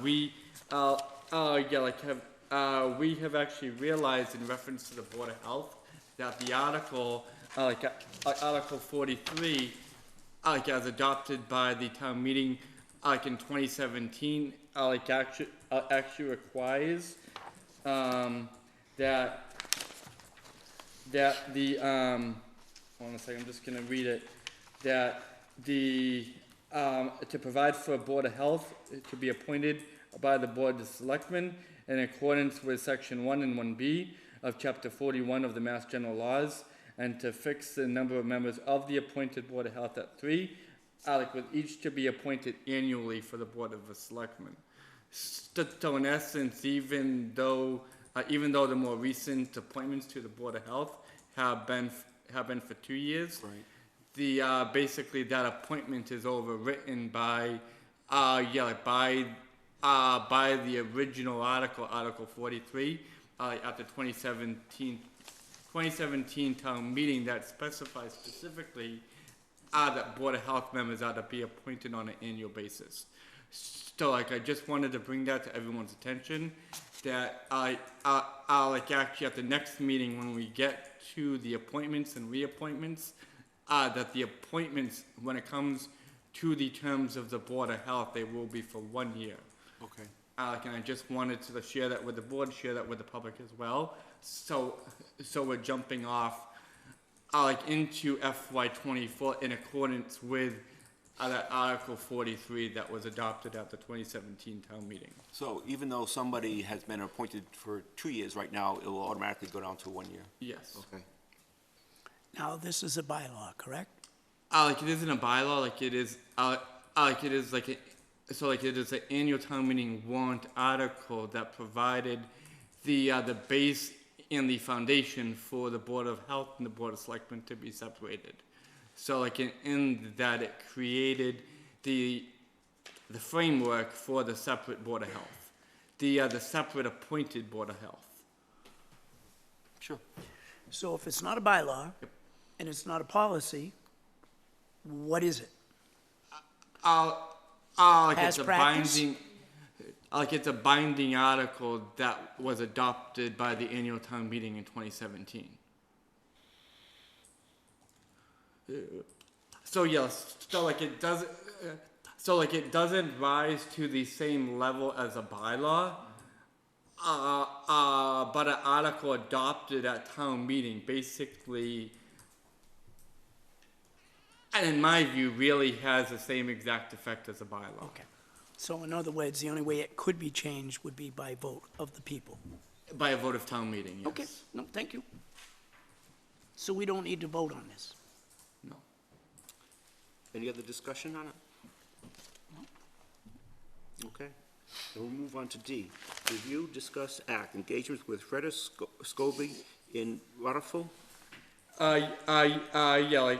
we have actually realized in reference to the Board of Health that the article, Article 43, as adopted by the town meeting, in 2017, actually requires, that the, hold on a second, I'm just gonna read it, that the, to provide for a Board of Health to be appointed by the Board of Selectmen in accordance with Section 1 and 1B of Chapter 41 of the Mass General Laws, and to fix the number of members of the appointed Board of Health at 3, with each to be appointed annually for the Board of Selectmen. So in essence, even though the more recent appointments to the Board of Health have been for 2 years, Right. the basically that appointment is overwritten by the original article, Article 43, at the 2017 town meeting that specifies specifically that Board of Health members are to be appointed on an annual basis. So I just wanted to bring that to everyone's attention, that actually at the next meeting when we get to the appointments and reappointments, that the appointments, when it comes to the terms of the Board of Health, they will be for 1 year. Okay. And I just wanted to share that with the board, share that with the public as well. So we're jumping off, into FY '24 in accordance with that Article 43 that was adopted at the 2017 town meeting. So even though somebody has been appointed for 2 years right now, it will automatically go down to 1 year? Yes. Okay. Now, this is a bylaw, correct? It isn't a bylaw, it is an annual town meeting warrant article that provided the base and the foundation for the Board of Health and the Board of Selectmen to be separated. So in that it created the framework for the separate Board of Health, the separate appointed Board of Health. Sure. So if it's not a bylaw, and it's not a policy, what is it? Like Past it's a practice? binding, like it's a binding article that was adopted by the annual town meeting in 2017. So yes, so like it doesn't rise to the same level as a bylaw, but an article adopted at town meeting basically, and in my view, really has the same exact effect as a bylaw. Okay. So in other words, the only way it could be changed would be by vote of the people. By a vote of town meeting, yes. Okay, no, thank you. So we don't need to vote on this? No. Any other discussion on it? Okay, then we'll move on to D. Review, discuss, act, engagements with Freda Scobie in Rutherford. Ferda,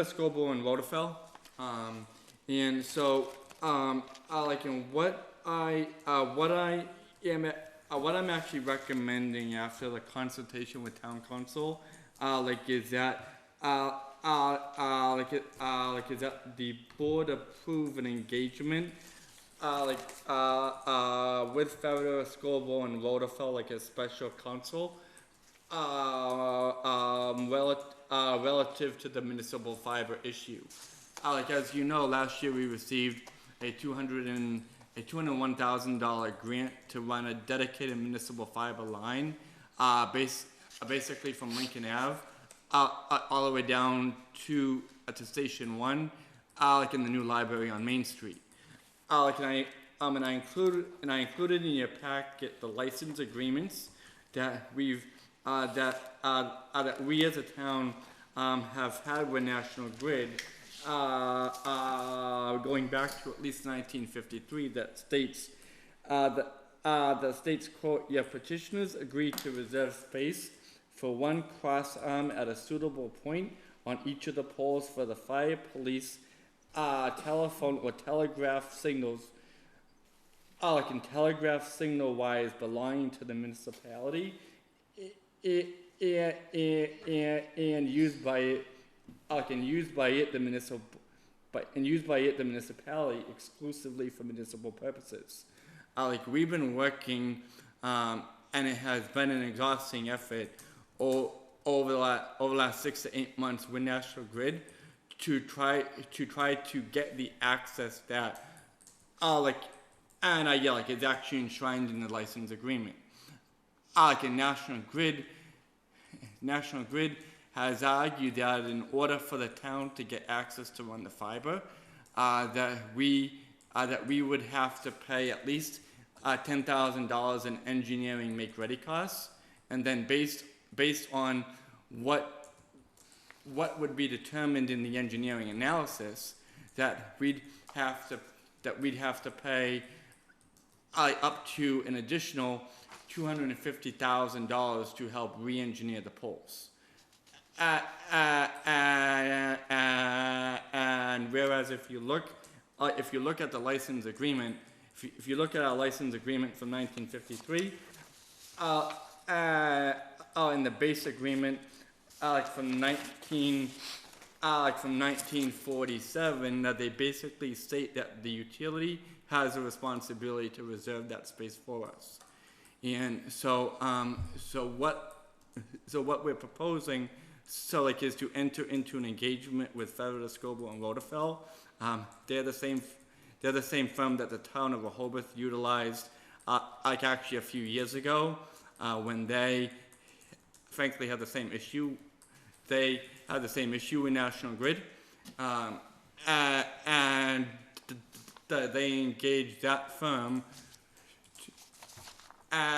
Scoble, and Rotafel. And so, like, in what I'm actually recommending after the consultation with town council, is that, is that the board approve an engagement, with Ferda, Scoble, and Rotafel, like a special counsel, relative to the municipal fiber issue. As you know, last year we received a $201,000 grant to run a dedicated municipal fiber line, basically from Lincoln Ave, all the way down to Station 1, in the new library on Main Street. And I included in your packet the license agreements that we as a town have had with National Grid, going back to at least 1953, that states the states, quote, "Your petitioners agree to reserve space for one cross arm at a suitable point on each of the poles for the fire, police, telephone or telegraph signals, telegraph signal wires belonging to the municipality, and used by it, the municipality exclusively for municipal purposes." We've been working, and it has been an exhausting effort over the last 6 to 8 months with National Grid to try to get the access that, it's actually enshrined in the license agreement. National Grid has argued that in order for the town to get access to run the fiber, that we would have to pay at least $10,000 in engineering make-ready costs, and then based on what would be determined in the engineering analysis, that we'd have to pay up to an additional $250,000 to help re-engineer the poles. And whereas if you look at the license agreement, if you look at our license agreement from 1953, in the base agreement, from 1947, that they basically state that the utility has a responsibility to reserve that space for us. And so what we're proposing, is to enter into an engagement with Ferda, Scoble, and Rotafel. They're the same firm that the town of Rehoboth utilized, actually a few years ago, when they, frankly, had the same issue. They had the same issue with National Grid, and they engaged that firm to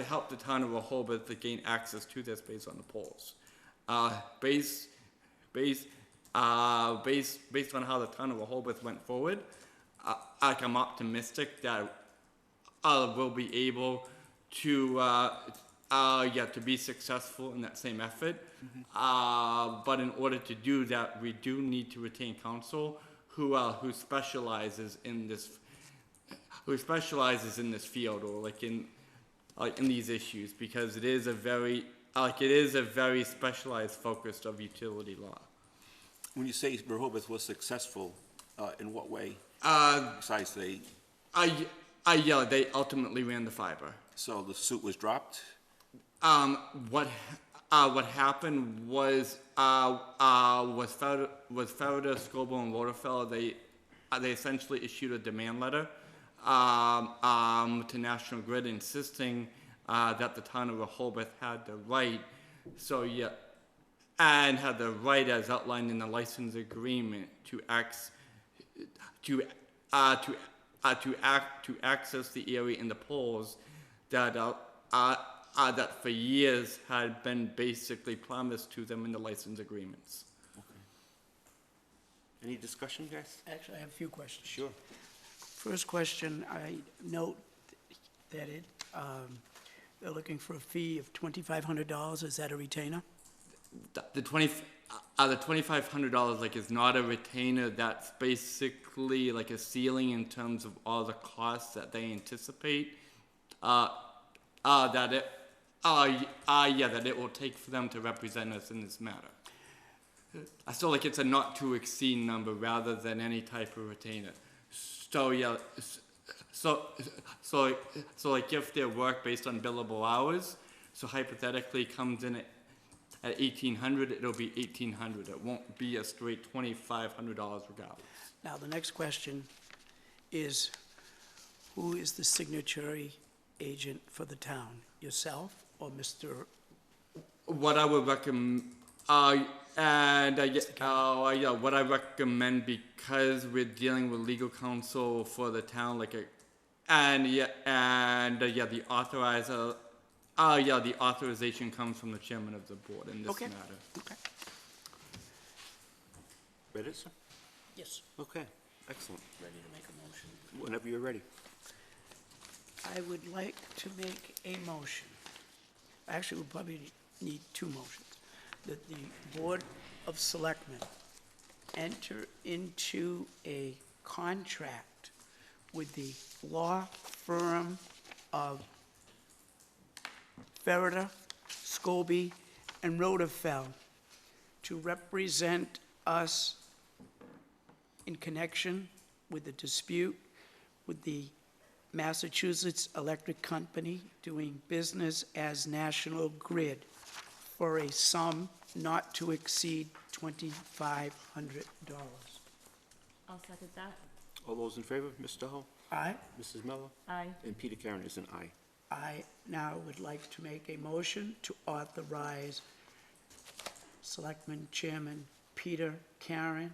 help the town of Rehoboth to gain access to their space on the poles. Based on how the town of Rehoboth went forward, I'm optimistic that we'll be able to be successful in that same effort. But in order to do that, we do need to retain counsel who specializes in this field, or in these issues, because it is a very specialized focus of utility law. When you say Rehoboth was successful, in what way? Besides they, Yeah, they ultimately ran the fiber. so the suit was dropped? What happened was Federer, Scoble, and Rockefeller, they essentially issued a demand letter to National Grid insisting that the town of Rehoboth had the right, and had the right as outlined in the license agreement to access the area in the poles that that for years had been basically promised to them in the license agreements. Any discussion, guys? Actually, I have a few questions. Sure. First question, I note that they're looking for a fee of $2,500. Is that a retainer? The $2,500 like is not a retainer. That's basically like a ceiling in terms of all the costs that they anticipate. That it will take for them to represent us in this matter. I feel like it's a not to exceed number rather than any type of retainer. So yeah, so like if their work based on billable hours, so hypothetically comes in at 1,800, it'll be 1,800. It won't be a straight $2,500 regardless. Now, the next question is, who is the signatory agent for the town? Yourself or Mr. What I would recommend, what I recommend, because we're dealing with legal counsel for the town, the authorizer. The authorization comes from the chairman of the board in this Okay. matter. Okay. Ready, sir? Yes. Okay, excellent. Ready to make a motion? Whenever you're ready. I would like to make a motion. Actually, we'll probably need two motions. That the Board of Selectmen enter into a contract with the law firm of Ferriter, Scobie, and Rotafel to represent us in connection with the dispute with the Massachusetts Electric Company doing business as National Grid for a sum not to exceed $2,500. I'll second that. All those in favor, Mr. Hull, Aye. Mrs. Mello, Aye. and Peter Karen is an aye. I now would like to make a motion to authorize Selectman Chairman Peter Karen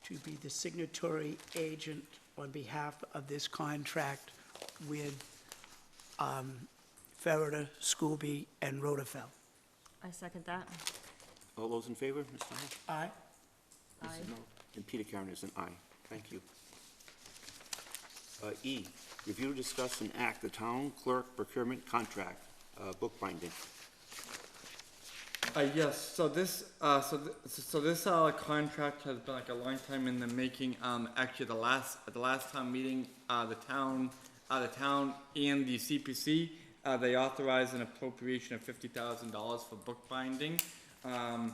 to be the signatory agent on behalf of this contract with Ferriter, Scobie, and Rotafel. I second that. All those in favor, Mr. Hull, Aye. Aye. Mrs. Mello, and Peter Karen is an aye. Thank you. E, review, discuss, and act the town clerk procurement contract, bookbinding. Yes. So this contract has been like a long time in the making. Actually, at the last town meeting, the town and the CPC they authorized an appropriation of $50,000 for bookbinding. Like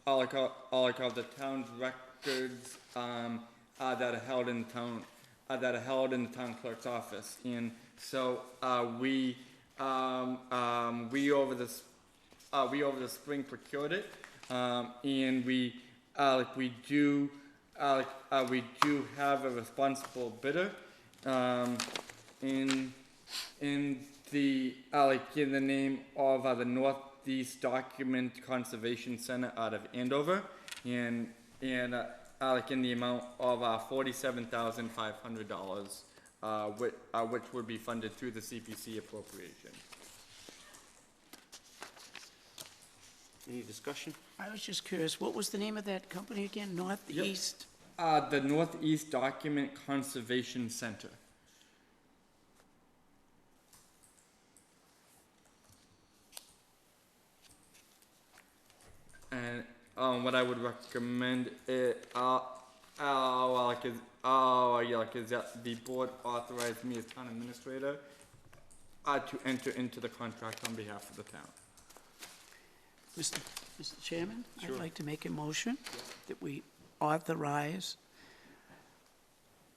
of the town's records that are held in the town clerk's office, and so we over the spring procured it, and we do have a responsible bidder in the name of the Northeast Document Conservation Center out of Andover, and in the amount of $47,500, which would be funded through the CPC appropriation. Any discussion? I was just curious, what was the name of that company again? Northeast? The Northeast Document Conservation Center. And what I would recommend is that the board authorize me as town administrator to enter into the contract on behalf of the town. Mr. Chairman, Sure. I'd like to make a motion that we authorize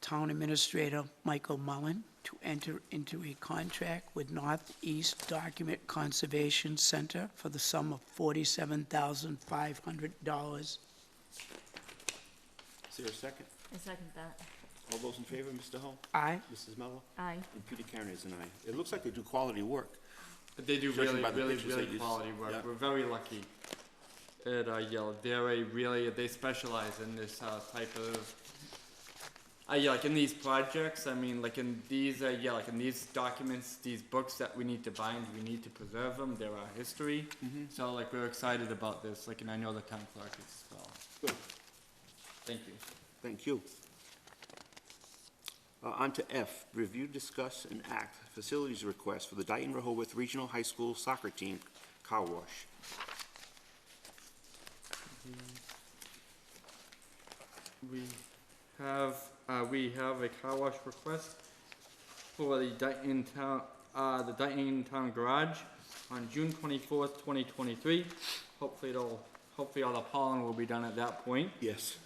Town Administrator Michael Mullen to enter into a contract with Northeast Document Conservation Center for the sum of $47,500. Is there a second? I second that. All those in favor, Mr. Hull? Aye. Mrs. Mello? Aye. And Peter Karen is an aye. It looks like they do quality work. They do Judging really, by the really, pictures really they use. quality work. Yeah. We're very lucky at Yale. They specialize in this type of, like in these projects. I mean, like in these, like in these documents, these books that we need to bind, we need to preserve them. They're our history. So like we're excited about this. Like, and I know the town clerk is as well. Good. Thank you. Thank you. On to F, review, discuss, and act facilities request for the Dayton Rehoboth Regional High School soccer team car wash. We have a car wash request for the Dayton Town Garage on June 24th, 2023. Hopefully all the pollen will be done at that point. Yes.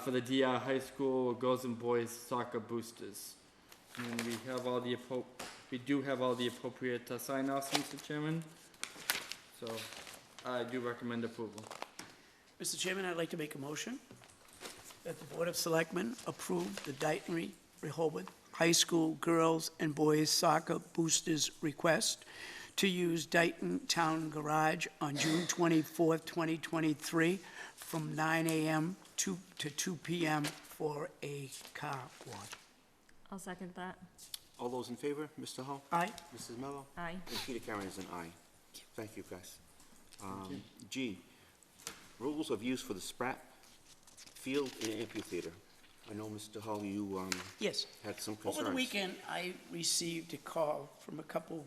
For the DR High School girls and boys soccer boosters. And we do have all the appropriate sign-offs, Mr. Chairman. So I do recommend approval. Mr. Chairman, I'd like to make a motion that the Board of Selectmen approve the Dayton Rehoboth High School girls and boys soccer boosters request to use Dayton Town Garage on June 24th, 2023, from 9 a.m. to 2 p.m. for a car wash. I'll second that. All those in favor, Mr. Hull? Aye. Mrs. Mello? Aye. And Peter Karen is an aye. Thank you, guys. G, rules of use for the Spratt Field and Amphitheater. I know, Mr. Hull, you Yes. had some concerns. Over the weekend, I received a call from a couple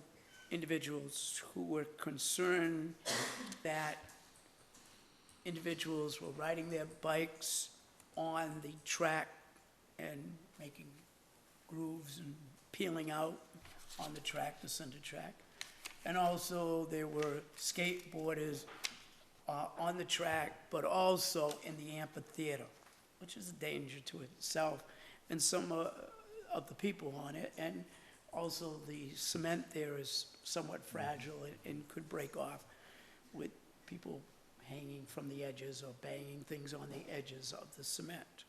individuals who were concerned that individuals were riding their bikes on the track and making grooves and peeling out on the track, the center track. And also, there were skateboarders on the track, but also in the amphitheater, which is a danger to itself, and some of the people on it. And also, the cement there is somewhat fragile and could break off with people hanging from the edges or banging things on the edges of the cement.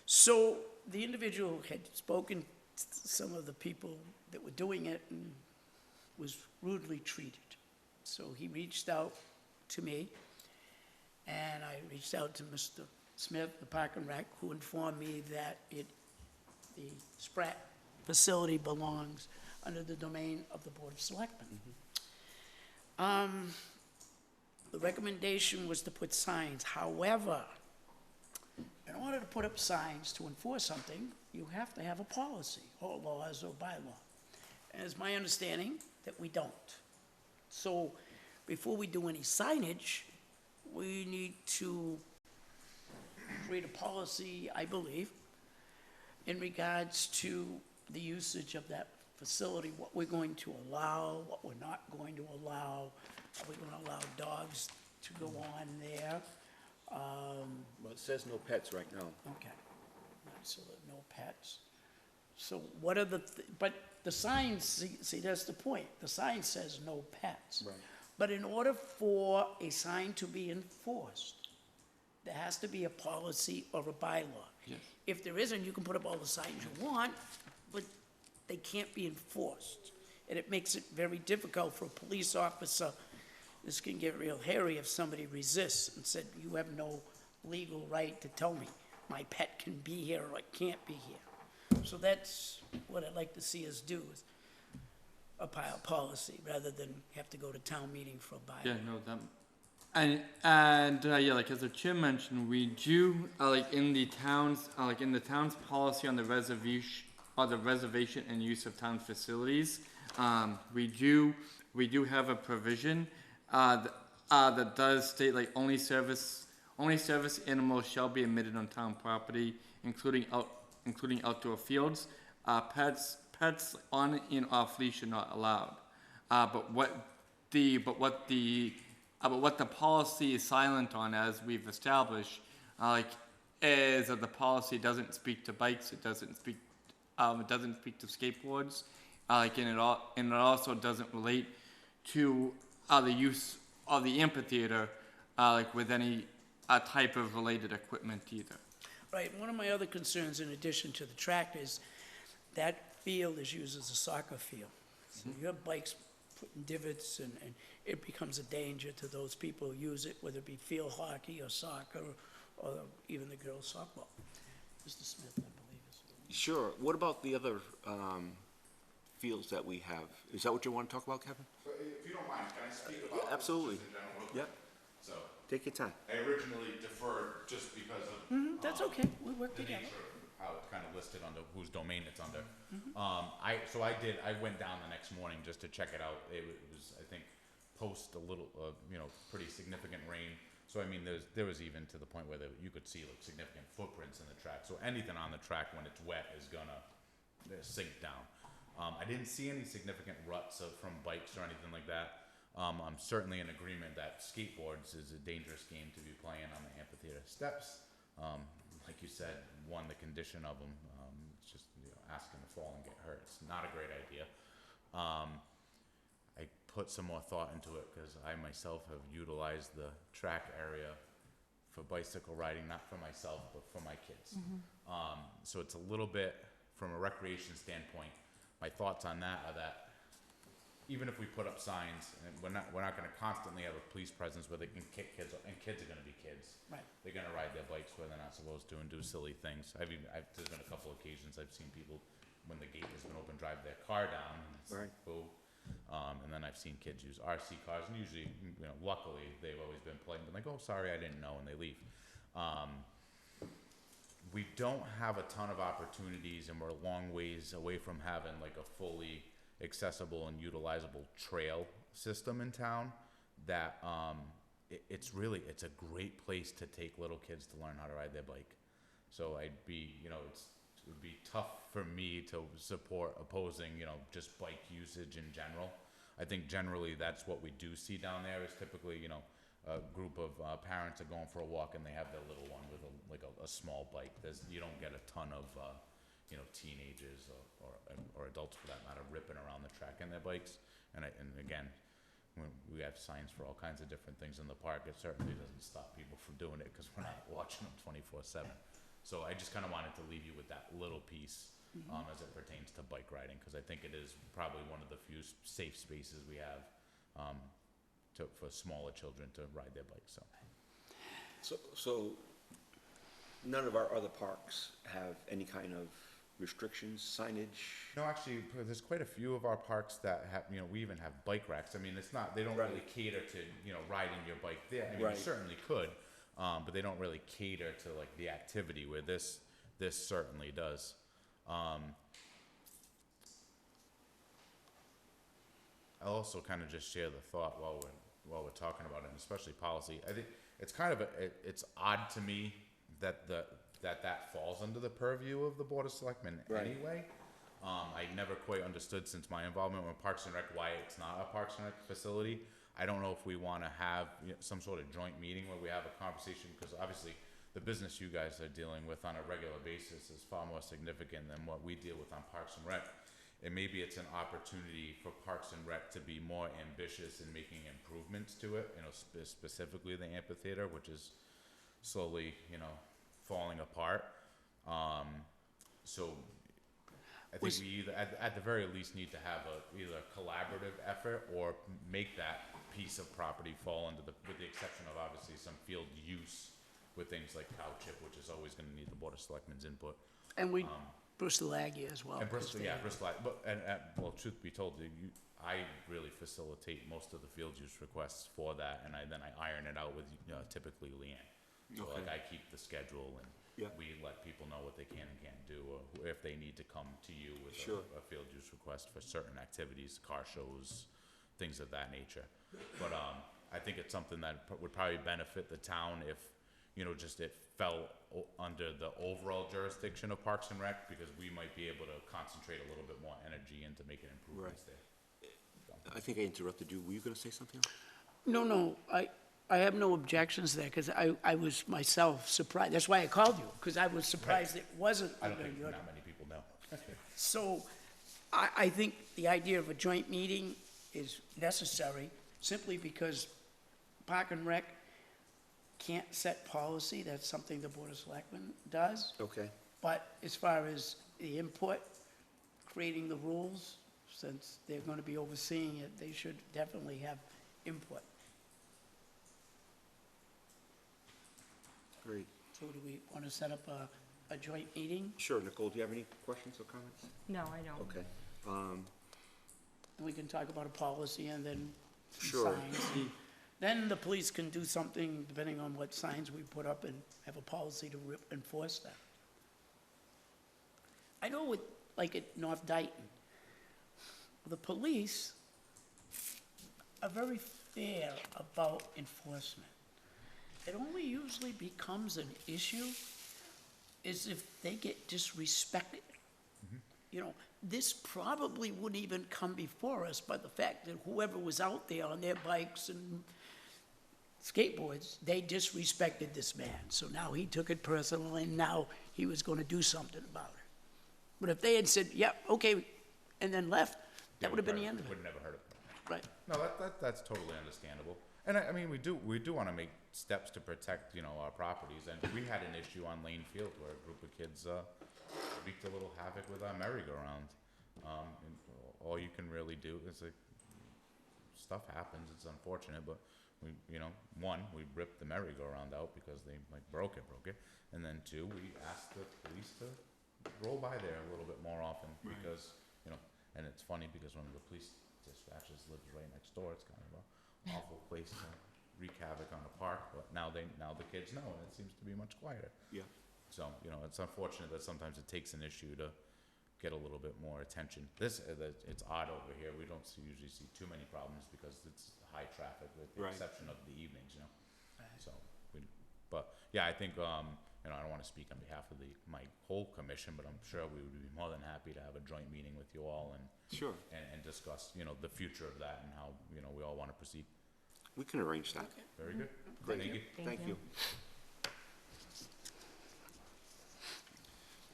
So the individual had spoken to some of the people that were doing it and was rudely treated. So he reached out to me, and I reached out to Mr. Smith, the Park and Rec, who informed me that the Spratt facility belongs under the domain of the Board of Selectmen. The recommendation was to put signs. However, in order to put up signs to enforce something, you have to have a policy, or laws, or bylaw. And it's my understanding that we don't. So before we do any signage, we need to create a policy, I believe, in regards to the usage of that facility, what we're going to allow, what we're not going to allow. Are we going to allow dogs to go on there? Well, it says no pets right now. Okay, so there are no pets. So what are but the sign, see, that's the point. The sign says no pets. Right. But in order for a sign to be enforced, there has to be a policy or a bylaw. Yes. If there isn't, you can put up all the signs you want, but they can't be enforced. And it makes it very difficult for a police officer. This can get real hairy if somebody resists and said, you have no legal right to tell me my pet can be here or it can't be here. So that's what I'd like to see us do, is a policy, rather than have to go to town meeting for a bylaw. Yeah, no, that, yeah, like as the chair mentioned, we do, like in the town's policy on the reservation and use of town facilities, we do have a provision, that does state like only service animals shall be admitted on town property, including outdoor fields. Pets on and off leash are not allowed. But what the but what the policy is silent on, as we've established, is that the policy doesn't speak to bikes, it doesn't speak to skateboards, and it also doesn't relate to the use of the amphitheater, with any type of related equipment either. Right, one of my other concerns in addition to the track is that field is used as a soccer field. So you have bikes putting divots and it becomes a danger to those people who use it, whether it be field hockey or soccer or even the girls softball. Mr. Smith, I believe is. Sure. What about the other fields that we have? Is that what you want to talk about, Kevin? So if you don't mind, can I speak about this Absolutely. just in general? real Yep. quick? So, Take your time. I originally deferred just because of. That's okay, we work The together. nature of how it's kind of listed under whose domain it's under. Mm-hmm. I went down the next morning just to check it out. It was, I think, post a little, pretty significant rain. So I mean, there was even to the point where you could see like significant footprints in the track. So anything on the track when it's wet is gonna sink down. I didn't see any significant ruts from bikes or anything like that. I'm certainly in agreement that skateboards is a dangerous game to be playing on the amphitheater steps. Like you said, the condition of them, it's just asking to fall and get hurt. It's not a great idea. I put some more thought into it because I myself have utilized the track area for bicycle riding, not for myself, but for my kids. So it's a little bit, from a recreation standpoint, my thoughts on that are that even if we put up signs, and we're not going to constantly have a police presence where they can kick kids, and kids are going to be kids. Right. They're going to ride their bikes where they're not supposed to and do silly things. There's been a couple occasions I've seen people, when the gate has been open, drive their car down. And it's Right. boo. And then I've seen kids use RC cars, and usually, luckily, they've always been polite and been like, "Oh, sorry, I didn't know," and they leave. We don't have a ton of opportunities, and we're a long ways away from having like a fully accessible and utilizable trail system in town. That it's a great place to take little kids to learn how to ride their bike. So it would be tough for me to support opposing, just bike usage in general. I think generally that's what we do see down there is typically, a group of parents are going for a walk and they have their little one with a small bike. You don't get a ton of, teenagers or adults for that matter ripping around the track in their bikes. And again, when we have signs for all kinds of different things in the park, it certainly doesn't stop people from doing it because we're not watching them 24/7. So I just kind of wanted to leave you with that little piece as it pertains to bike riding, because I think it is probably one of the few safe spaces we have for smaller children to ride their bikes. So none of our other parks have any kind of restrictions, signage? No, actually, there's quite a few of our parks that have, we even have bike racks. I mean, they don't really cater to, riding your bike there. I mean, you certainly could, but they don't really cater to like the activity where this certainly does. I'll also kind of just share the thought while we're talking about it, and especially policy. I think it's kind of it's odd to me that that falls under the purview of the Board of Selectmen anyway. I never quite understood since my involvement with Parks and Rec why it's not a Parks and Rec facility. I don't know if we want to have some sort of joint meeting where we have a conversation, because obviously the business you guys are dealing with on a regular basis is far more significant than what we deal with on Parks and Rec. And maybe it's an opportunity for Parks and Rec to be more ambitious in making improvements to it, specifically the amphitheater, which is slowly, falling apart. So I think we either, at the very least, need to have either a collaborative effort or make that piece of property fall under with the exception of obviously some field use with things like cow chip, which is always going to need the Board of Selectmen's input. And Bristol Aggie as well. And Bristol, Bristol. But well, truth be told, I really facilitate most of the field use requests for that, and then I iron it out with typically Leanne. So like I keep the schedule, and we let people know what they can and can't do, or if they need to come to you with a field use request for certain activities, car shows, things of that nature. But I think it's something that would probably benefit the town if just it fell under the overall jurisdiction of Parks and Rec, because we might be able to concentrate a little bit more energy into making improvements there. I think I interrupted you. Were you going to say something else? No, I have no objections there, because I was myself surprised. That's why I called you, because I was surprised it wasn't I don't under think your. not many people know. So, I think the idea of a joint meeting is necessary, simply because Park and Rec can't set policy, that's something the Board of Selectmen does. Okay. But as far as the input, creating the rules, since they're gonna be overseeing it, they should definitely have input. Great. So do we wanna set up a joint meeting? Sure, Nicole, do you have any questions or comments? No, I don't. Okay. And we can talk about a policy and then some Sure. signs. Then the police can do something, depending on what signs we put up, and have a policy to enforce that. I know with, like at North Dayton, the police are very fair about enforcement. It only usually becomes an issue is if they get disrespected. You know, this probably wouldn't even come before us, but the fact that whoever was out there on their bikes and skateboards, they disrespected this man. So now he took it personally, and now he was gonna do something about it. But if they had said, yeah, okay, and then left, that would have been the end of it. Would never heard of it. Right. No, that's totally understandable. And I mean, we do wanna make steps to protect, our properties, and we had an issue on Lane Field where a group of kids, wreaked a little havoc with our merry-go-round. And all you can really do is stuff happens, it's unfortunate, but we ripped the merry-go-round out because they broke it. And then two, we asked the police to roll by there a little bit more often because, and it's funny because one of the police dispatchers lives right next door. It's kind of an awful place to wreak havoc on a park, but now the kids know, and it seems to be much quieter. Yeah. So, it's unfortunate that sometimes it takes an issue to get a little bit more attention. It's odd over here. We don't usually see too many problems because it's high traffic with the Right. exception of the evenings, So, but yeah, I think, I don't wanna speak on behalf of my whole commission, but I'm sure we would be more than happy to have a joint meeting with you all and Sure. and discuss, the future of that and how, we all wanna proceed. We can arrange that. Very good. Great. Thank you. Thank you.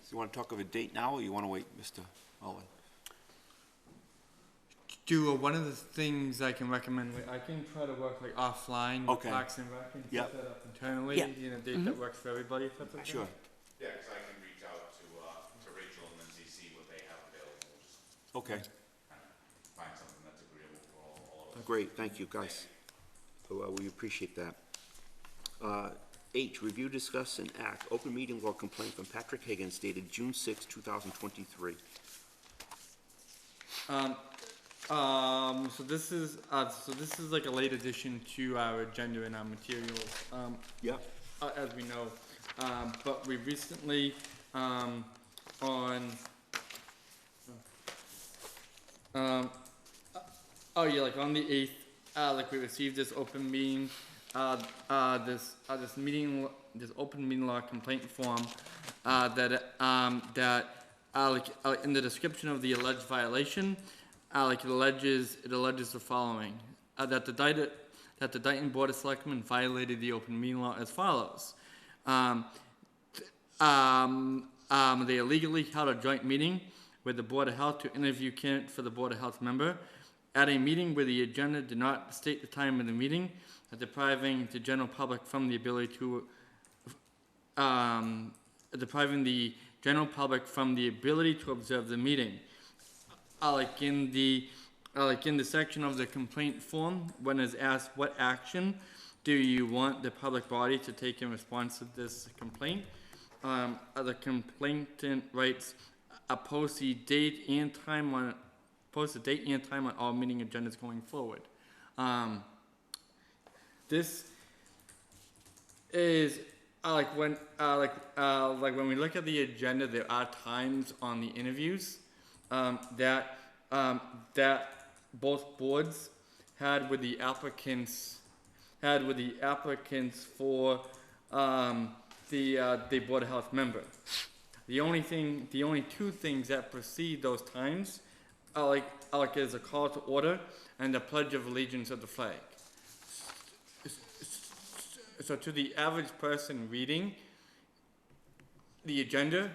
So you want to talk of a date now, or you want to wait, Mr. Owen? One of the things I can recommend, I can try to work offline with Okay. Parks and Rec and Yep. set that up internally, Yeah. in a date that works for everybody, if that's okay. Sure. Yeah, cause I can reach out to Rachel and Lindsay, see what they have available, just Okay, find something that's agreeable for all of us. great, thank you, guys. So, we appreciate that. H, review, discuss, and act, open meeting law complaint from Patrick Higgins dated June 6, 2023. So this is like a late addition to our agenda and our materials, Yep. as we know. But we recently, on the 8th, we received this open meeting, this open meeting law complaint form, that in the description of the alleged violation, it alleges the following, that the Dayton Board of Selectmen violated the open meeting law as follows. They illegally held a joint meeting with the Board of Health to interview candidate for the Board of Health member at a meeting where the agenda did not state the time of the meeting, depriving the general public from the ability to observe the meeting. In the section of the complaint form, when it's asked what action do you want the public body to take in response to this complaint, the complainant writes, post a date and time on all meeting agendas going forward. This is when we look at the agenda, there are times on the interviews that both boards had with the applicants for the Board of Health member. The only two things that precede those times is a call to order and the Pledge of Allegiance of the flag. so to the average person reading the agenda,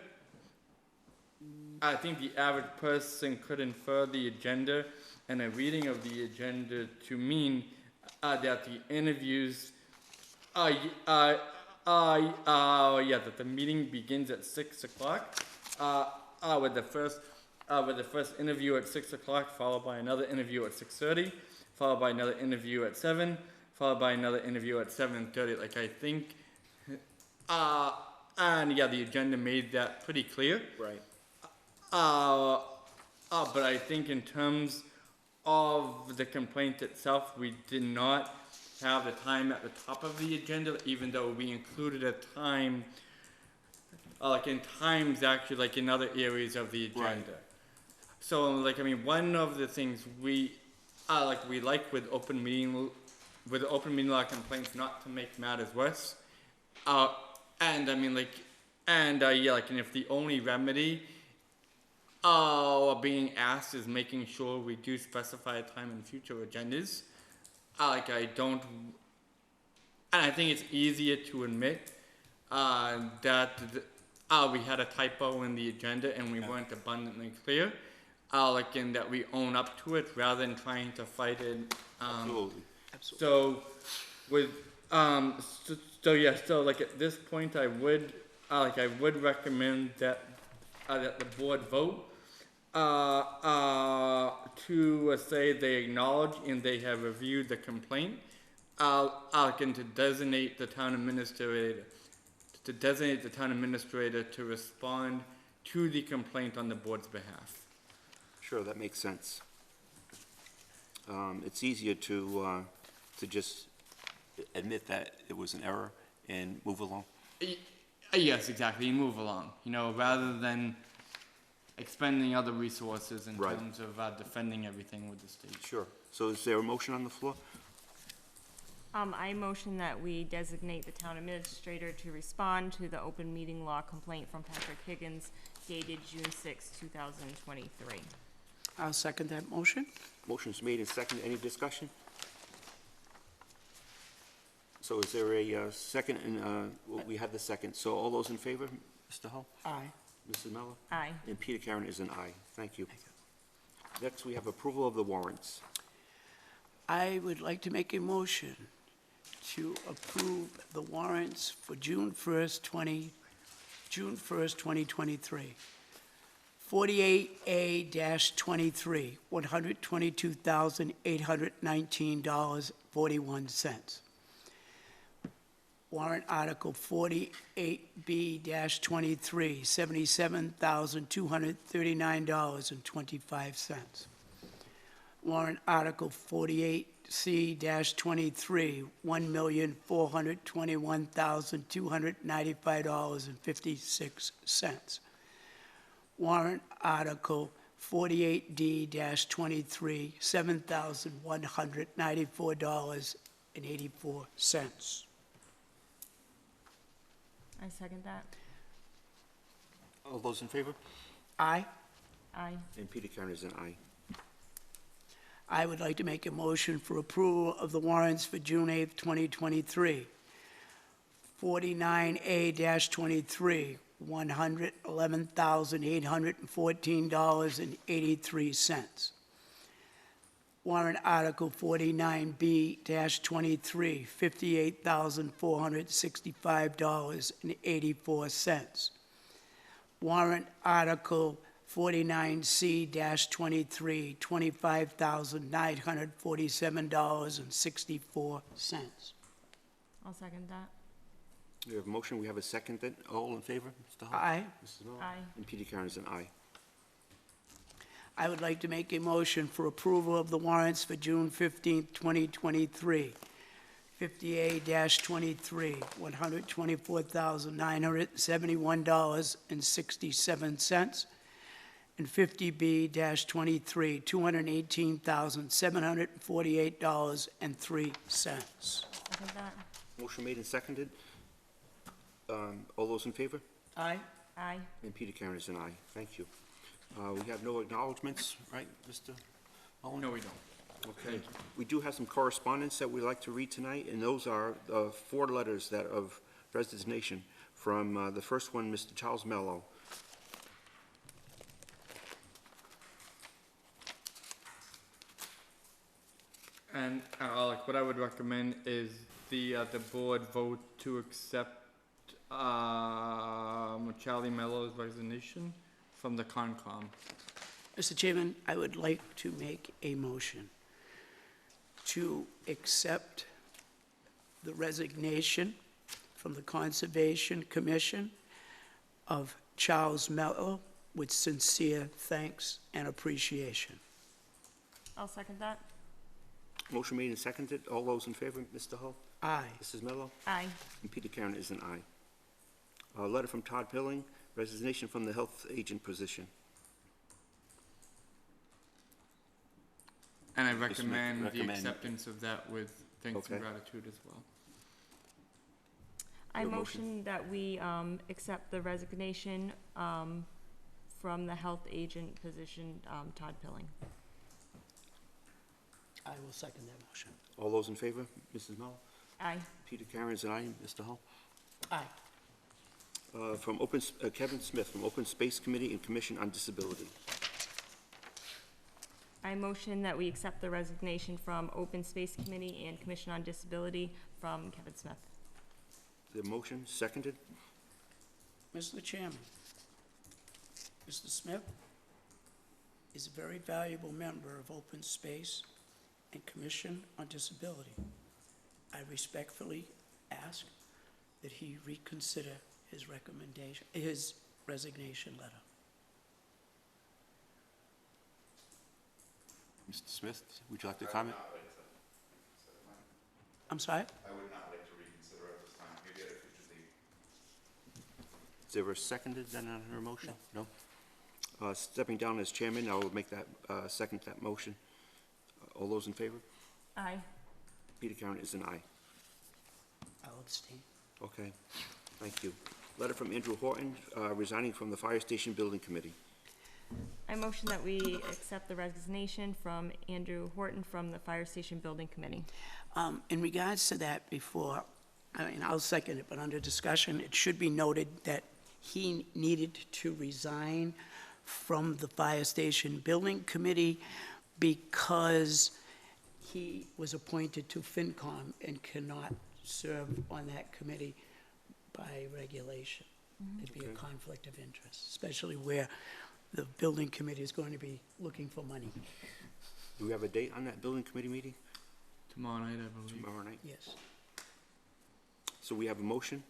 I think the average person could infer the agenda and a reading of the agenda to mean that the interviews, that the meeting begins at 6 o'clock, with the first interview at 6 o'clock, followed by another interview at 6:30, followed by another interview at 7, followed by another interview at 7:30. Like, I think, and yeah, the agenda made that pretty clear. Right. But I think in terms of the complaint itself, we did not have the time at the top of the agenda, even though we included a time, like in times actually, like in other areas of the agenda. Right. So, like, I mean, one of the things we like with open meeting law complaints, not to make matters worse. And I mean, like, and and if the only remedy being asked is making sure we do specify a time in future agendas, I think it's easier to admit that we had a typo in the agenda and we weren't abundantly clear, and that we own up to it rather than trying to fight it. Absolutely. So, with so like at this point, I would recommend that the board vote to say they acknowledge and they have reviewed the complaint, and to designate the town administrator to respond to the complaint on the board's behalf. Sure, that makes sense. It's easier to just admit that it was an error and move along. Yes, exactly. And move along. Rather than expending other resources in Right. terms of defending everything with the state. Sure. So is there a motion on the floor? I motion that we designate the town administrator to respond to the open meeting law complaint from Patrick Higgins dated June 6, 2023. I'll second that motion. Motion's made and seconded. Any discussion? So is there a second? And we have the second. So all those in favor? Mr. Hull? Aye. Mrs. Mello? Aye. And Peter Karen is an aye. Thank you. Next, we have approval of the warrants. I would like to make a motion to approve the warrants for June 1st, 2023. 48A-23, $122,819.41. Warrant Article 48B-23, $77,239.25. Warrant Article 48C-23, $1,421,295.56. Warrant Article 48D-23, $7,194.84. I second that. All those in favor? Aye. Aye. And Peter Karen is an aye. I would like to make a motion for approval of the warrants for June 8th, 2023. 49A-23, $111,814.83. Warrant Article 49B-23, $58,465.84. Warrant Article 49C-23, $25,947.64. I'll second that. We have a motion. We have a second. Then all in favor? Mr. Hull? Aye. Mrs. Mello? Aye. And Peter Karen is an aye. I would like to make a motion for approval of the warrants for June 15th, 2023. 50A-23, $124,971.67. And 50B-23, $218,748.03. Second that. Motion made and seconded. All those in favor? Aye. Aye. And Peter Karen is an aye. Thank you. We have no acknowledgements, right, Mr. Mullin? No, we don't. Okay. We do have some correspondence that we'd like to read tonight, and those are 4 letters that of resignation from the first one, Mr. Charles Mello. And Alec, what I would recommend is the board vote to accept Charlie Mello's resignation from the Concom. Mr. Chairman, I would like to make a motion to accept the resignation from the Conservation Commission of Charles Mello with sincere thanks and appreciation. I'll second that. Motion made and seconded. All those in favor, Mr. Hull? Aye. Mrs. Mello? Aye. And Peter Karen is an aye. A letter from Todd Pilling, resignation from the health agent position. And I Smith, recommend the recommend. acceptance of that with thanks and Okay. gratitude as well. I Your motion. motion that we accept the resignation from the health agent position, Todd Pilling. I will second that motion. All those in favor, Mrs. Mello? Aye. Peter Karen is an aye. Mr. Hull? Aye. From Kevin Smith, from Open Space Committee and Commission on Disability. I motion that we accept the resignation from Open Space Committee and Commission on Disability from Kevin Smith. The motion seconded. Mr. Chairman, Mr. Smith is a very valuable member of Open Space and Commission on Disability. I respectfully ask that he reconsider his recommendation, his resignation letter. Mr. Smith, would you like to comment? I'm sorry? I would not like to reconsider at this time, maybe at a future date. Is there a seconded then on her motion? No? Stepping down as chairman, I will make that, second that motion. All those in favor? Aye. Peter Karen is an aye. I'll abstain. Okay, thank you. Letter from Andrew Horton, resigning from the Fire Station Building Committee. I motion that we accept the resignation from Andrew Horton from the Fire Station Building Committee. In regards to that before, I'll second it, but under discussion, it should be noted that he needed to resign from the Fire Station Building Committee because he was appointed to FinCom and cannot serve on that committee by regulation. It'd be a conflict of interest, especially where the building committee is going to be looking for money. Do we have a date on that building committee meeting? Tomorrow night, I believe. Tomorrow night? Yes. So we have a motion,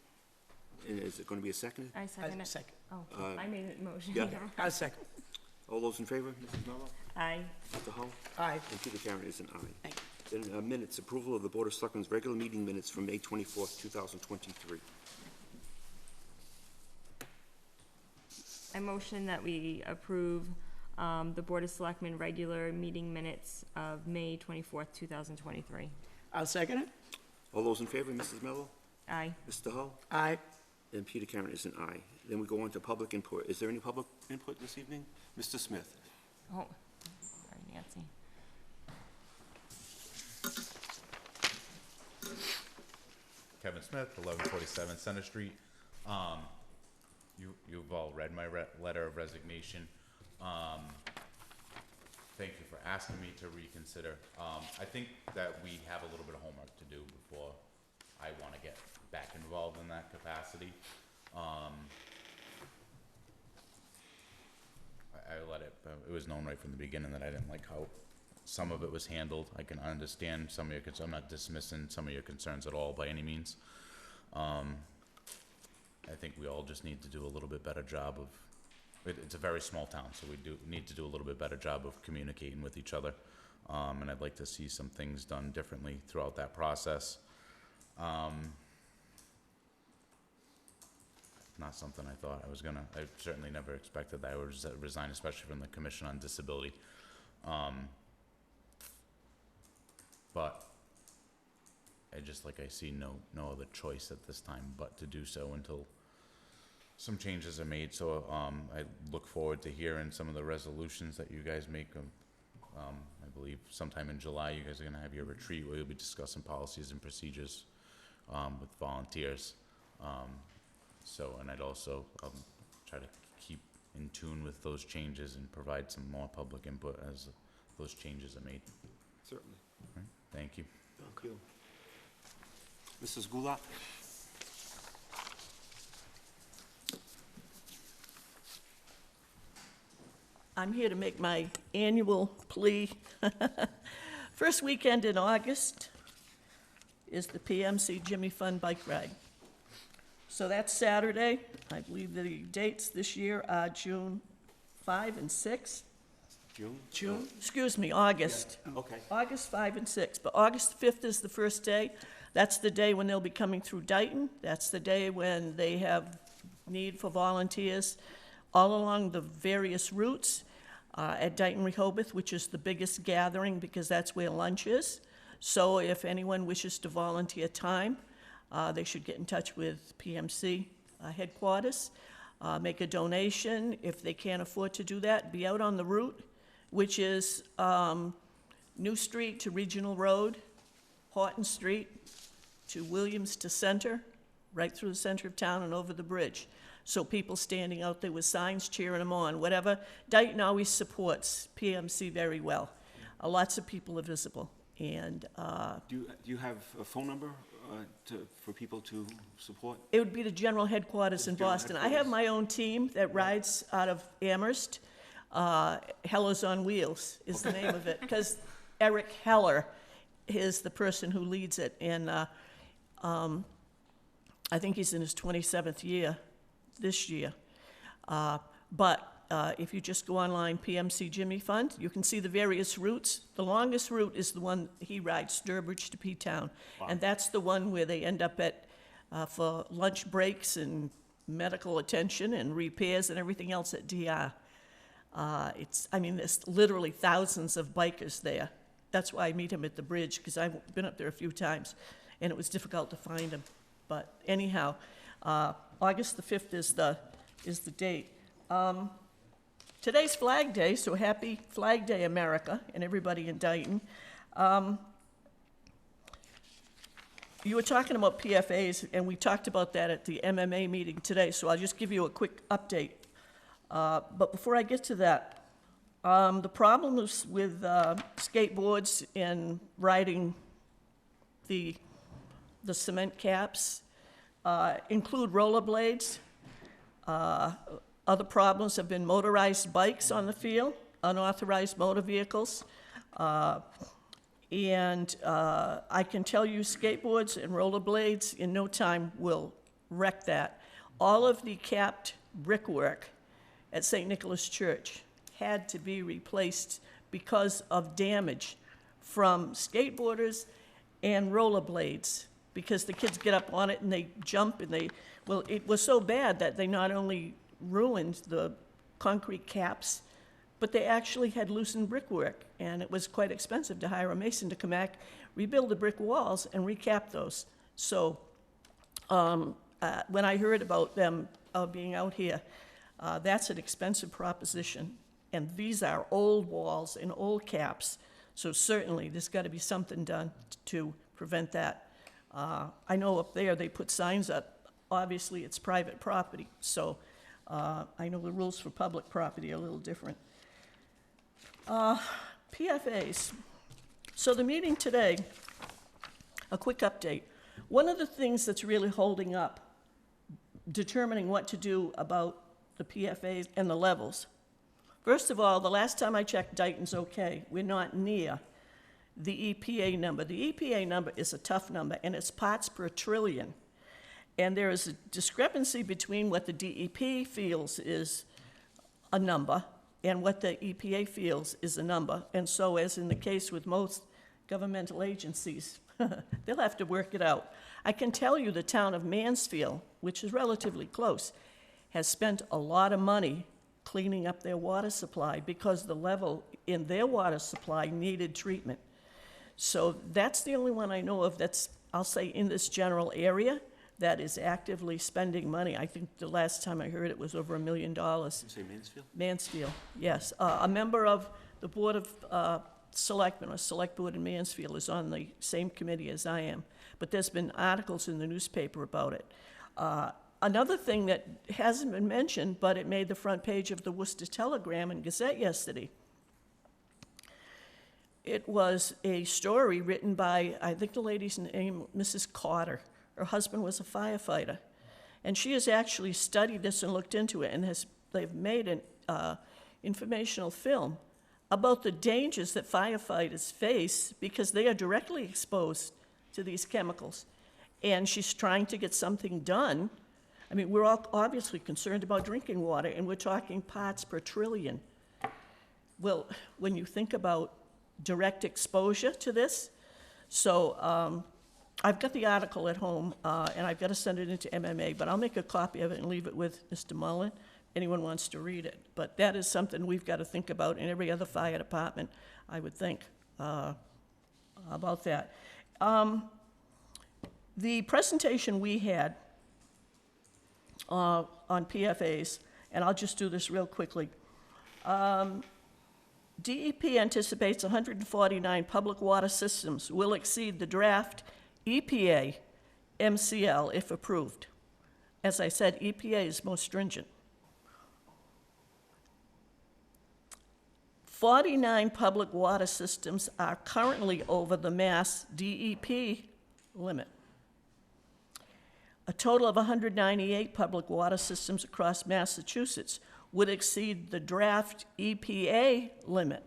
and is it going to be a second? I second I it. second. Oh, I made a motion. yeah. I'll second. All those in favor, Mrs. Mello? Aye. Mr. Hull? Aye. And Peter Karen is an aye. Thank you. Then minutes, approval of the Board of Selectmen's regular meeting minutes from May 24th, 2023. I motion that we approve the Board of Selectmen regular meeting minutes of May 24th, 2023. I'll second it. All those in favor, Mrs. Mello? Aye. Mr. Hull? Aye. And Peter Karen is an aye. Then we go on to public input. Is there any public input this evening? Mr. Smith? Oh, sorry, Nancy. Kevin Smith, 1147 Center Street. You've all read my letter of resignation. Thank you for asking me to reconsider. I think that we have a little bit of homework to do before I want to get back involved in that capacity. I let it, it was known right from the beginning that I didn't like how some of it was handled. I can understand some of your concerns. I'm not dismissing some of your concerns at all by any means. I think we all just need to do a little bit better job of, it's a very small town, so we do need to do a little bit better job of communicating with each other. And I'd like to see some things done differently throughout that process. Not something I thought I was gonna, I certainly never expected that I would resign, especially from the Commission on Disability. But I just, like, I see no other choice at this time but to do so until some changes are made. So I look forward to hearing some of the resolutions that you guys make I believe sometime in July, you guys are gonna have your retreat where you'll be discussing policies and procedures, with volunteers. And I'd also, try to keep in tune with those changes and provide some more public input as those changes are made. Certainly. Thank you. Thank you. Mrs. Goulart? I'm here to make my annual plea. First weekend in August is the PMC Jimmy Fun Bike Ride. So that's Saturday. I believe the dates this year are June 5 and 6. June? Excuse me, August. Okay. August 5 and 6, but August 5th is the first day. That's the day when they'll be coming through Dayton. That's the day when they have need for volunteers all along the various routes at Dayton Rehoboth, which is the biggest gathering because that's where lunch is. So if anyone wishes to volunteer time, they should get in touch with PMC headquarters, make a donation. If they can't afford to do that, be out on the route, which is New Street to Regional Road, Horton Street to Williams to Center, right through the center of town and over the bridge. So people standing out there with signs cheering them on, whatever. Dayton always supports PMC very well. Lots of people are visible. And Do you have a phone number for people to support? it would be the general headquarters in General Boston. I have my own team that rides out of Amherst. Heller's on Wheels is the name of it, because Eric Heller is the person who leads it. And I think he's in his 27th year this year. But if you just go online, PMC Jimmy Fund, you can see the various routes. The longest route is the one he rides, Sturbridge to P-Town. Wow. And that's the one where they end up at for lunch breaks and medical attention and repairs and everything else at DR. There's literally thousands of bikers there. That's why I meet him at the bridge, because I've been up there a few times, and it was difficult to find him. But anyhow, August the 5th is the date. Today's Flag Day, so happy Flag Day, America, and everybody in Dayton. You were talking about PFAs, and we talked about that at the MMA meeting today, so I'll just give you a quick update. But before I get to that, the problems with skateboards and riding the cement caps include rollerblades. Other problems have been motorized bikes on the field, unauthorized motor vehicles. And I can tell you skateboards and rollerblades in no time will wreck that. All of the capped brickwork at St. Nicholas Church had to be replaced because of damage from skateboarders and rollerblades, because the kids get up on it and they jump and it was so bad that they not only ruined the concrete caps, but they actually had loosened brickwork, and it was quite expensive to hire a mason to come back, rebuild the brick walls, and recap those. So when I heard about them being out here, that's an expensive proposition, and these are old walls and old caps, so certainly there's got to be something done to prevent that. I know up there they put signs up. Obviously, it's private property, so I know the rules for public property are a little different. PFAs. So the meeting today, a quick update. One of the things that's really holding up determining what to do about the PFAs and the levels. First of all, the last time I checked, Dayton's okay. We're not near the EPA number. The EPA number is a tough number, and it's parts per trillion. And there is a discrepancy between what the DEP feels is a number and what the EPA feels is a number. And so, as in the case with most governmental agencies, they'll have to work it out. I can tell you the town of Mansfield, which is relatively close, has spent a lot of money cleaning up their water supply because the level in their water supply needed treatment. So that's the only one I know of that's, I'll say, in this general area that is actively spending money. I think the last time I heard it was over $1 million. You say Mansfield? Mansfield, yes. A member of the Board of Selectmen, or Select Board in Mansfield, is on the same committee as I am, but there's been articles in the newspaper about it. Another thing that hasn't been mentioned, but it made the front page of the Worcester Telegram and Gazette yesterday. It was a story written by, I think the lady's name, Mrs. Carter. Her husband was a firefighter. And she has actually studied this and looked into it, and they've made an informational film about the dangers that firefighters face because they are directly exposed to these chemicals. And she's trying to get something done. I mean, we're all obviously concerned about drinking water, and we're talking parts per trillion. Well, when you think about direct exposure to this, so I've got the article at home, and I've got to send it into MMA, but I'll make a copy of it and leave it with Mr. Mullen. Anyone wants to read it. But that is something we've got to think about in every other fire department, I would think, about that. The presentation we had on PFAs, and I'll just do this real quickly. DEP anticipates 149 public water systems will exceed the draft EPA MCL if approved. As I said, EPA is most stringent. 49 public water systems are currently over the Mass DEP limit. A total of 198 public water systems across Massachusetts would exceed the draft EPA limit.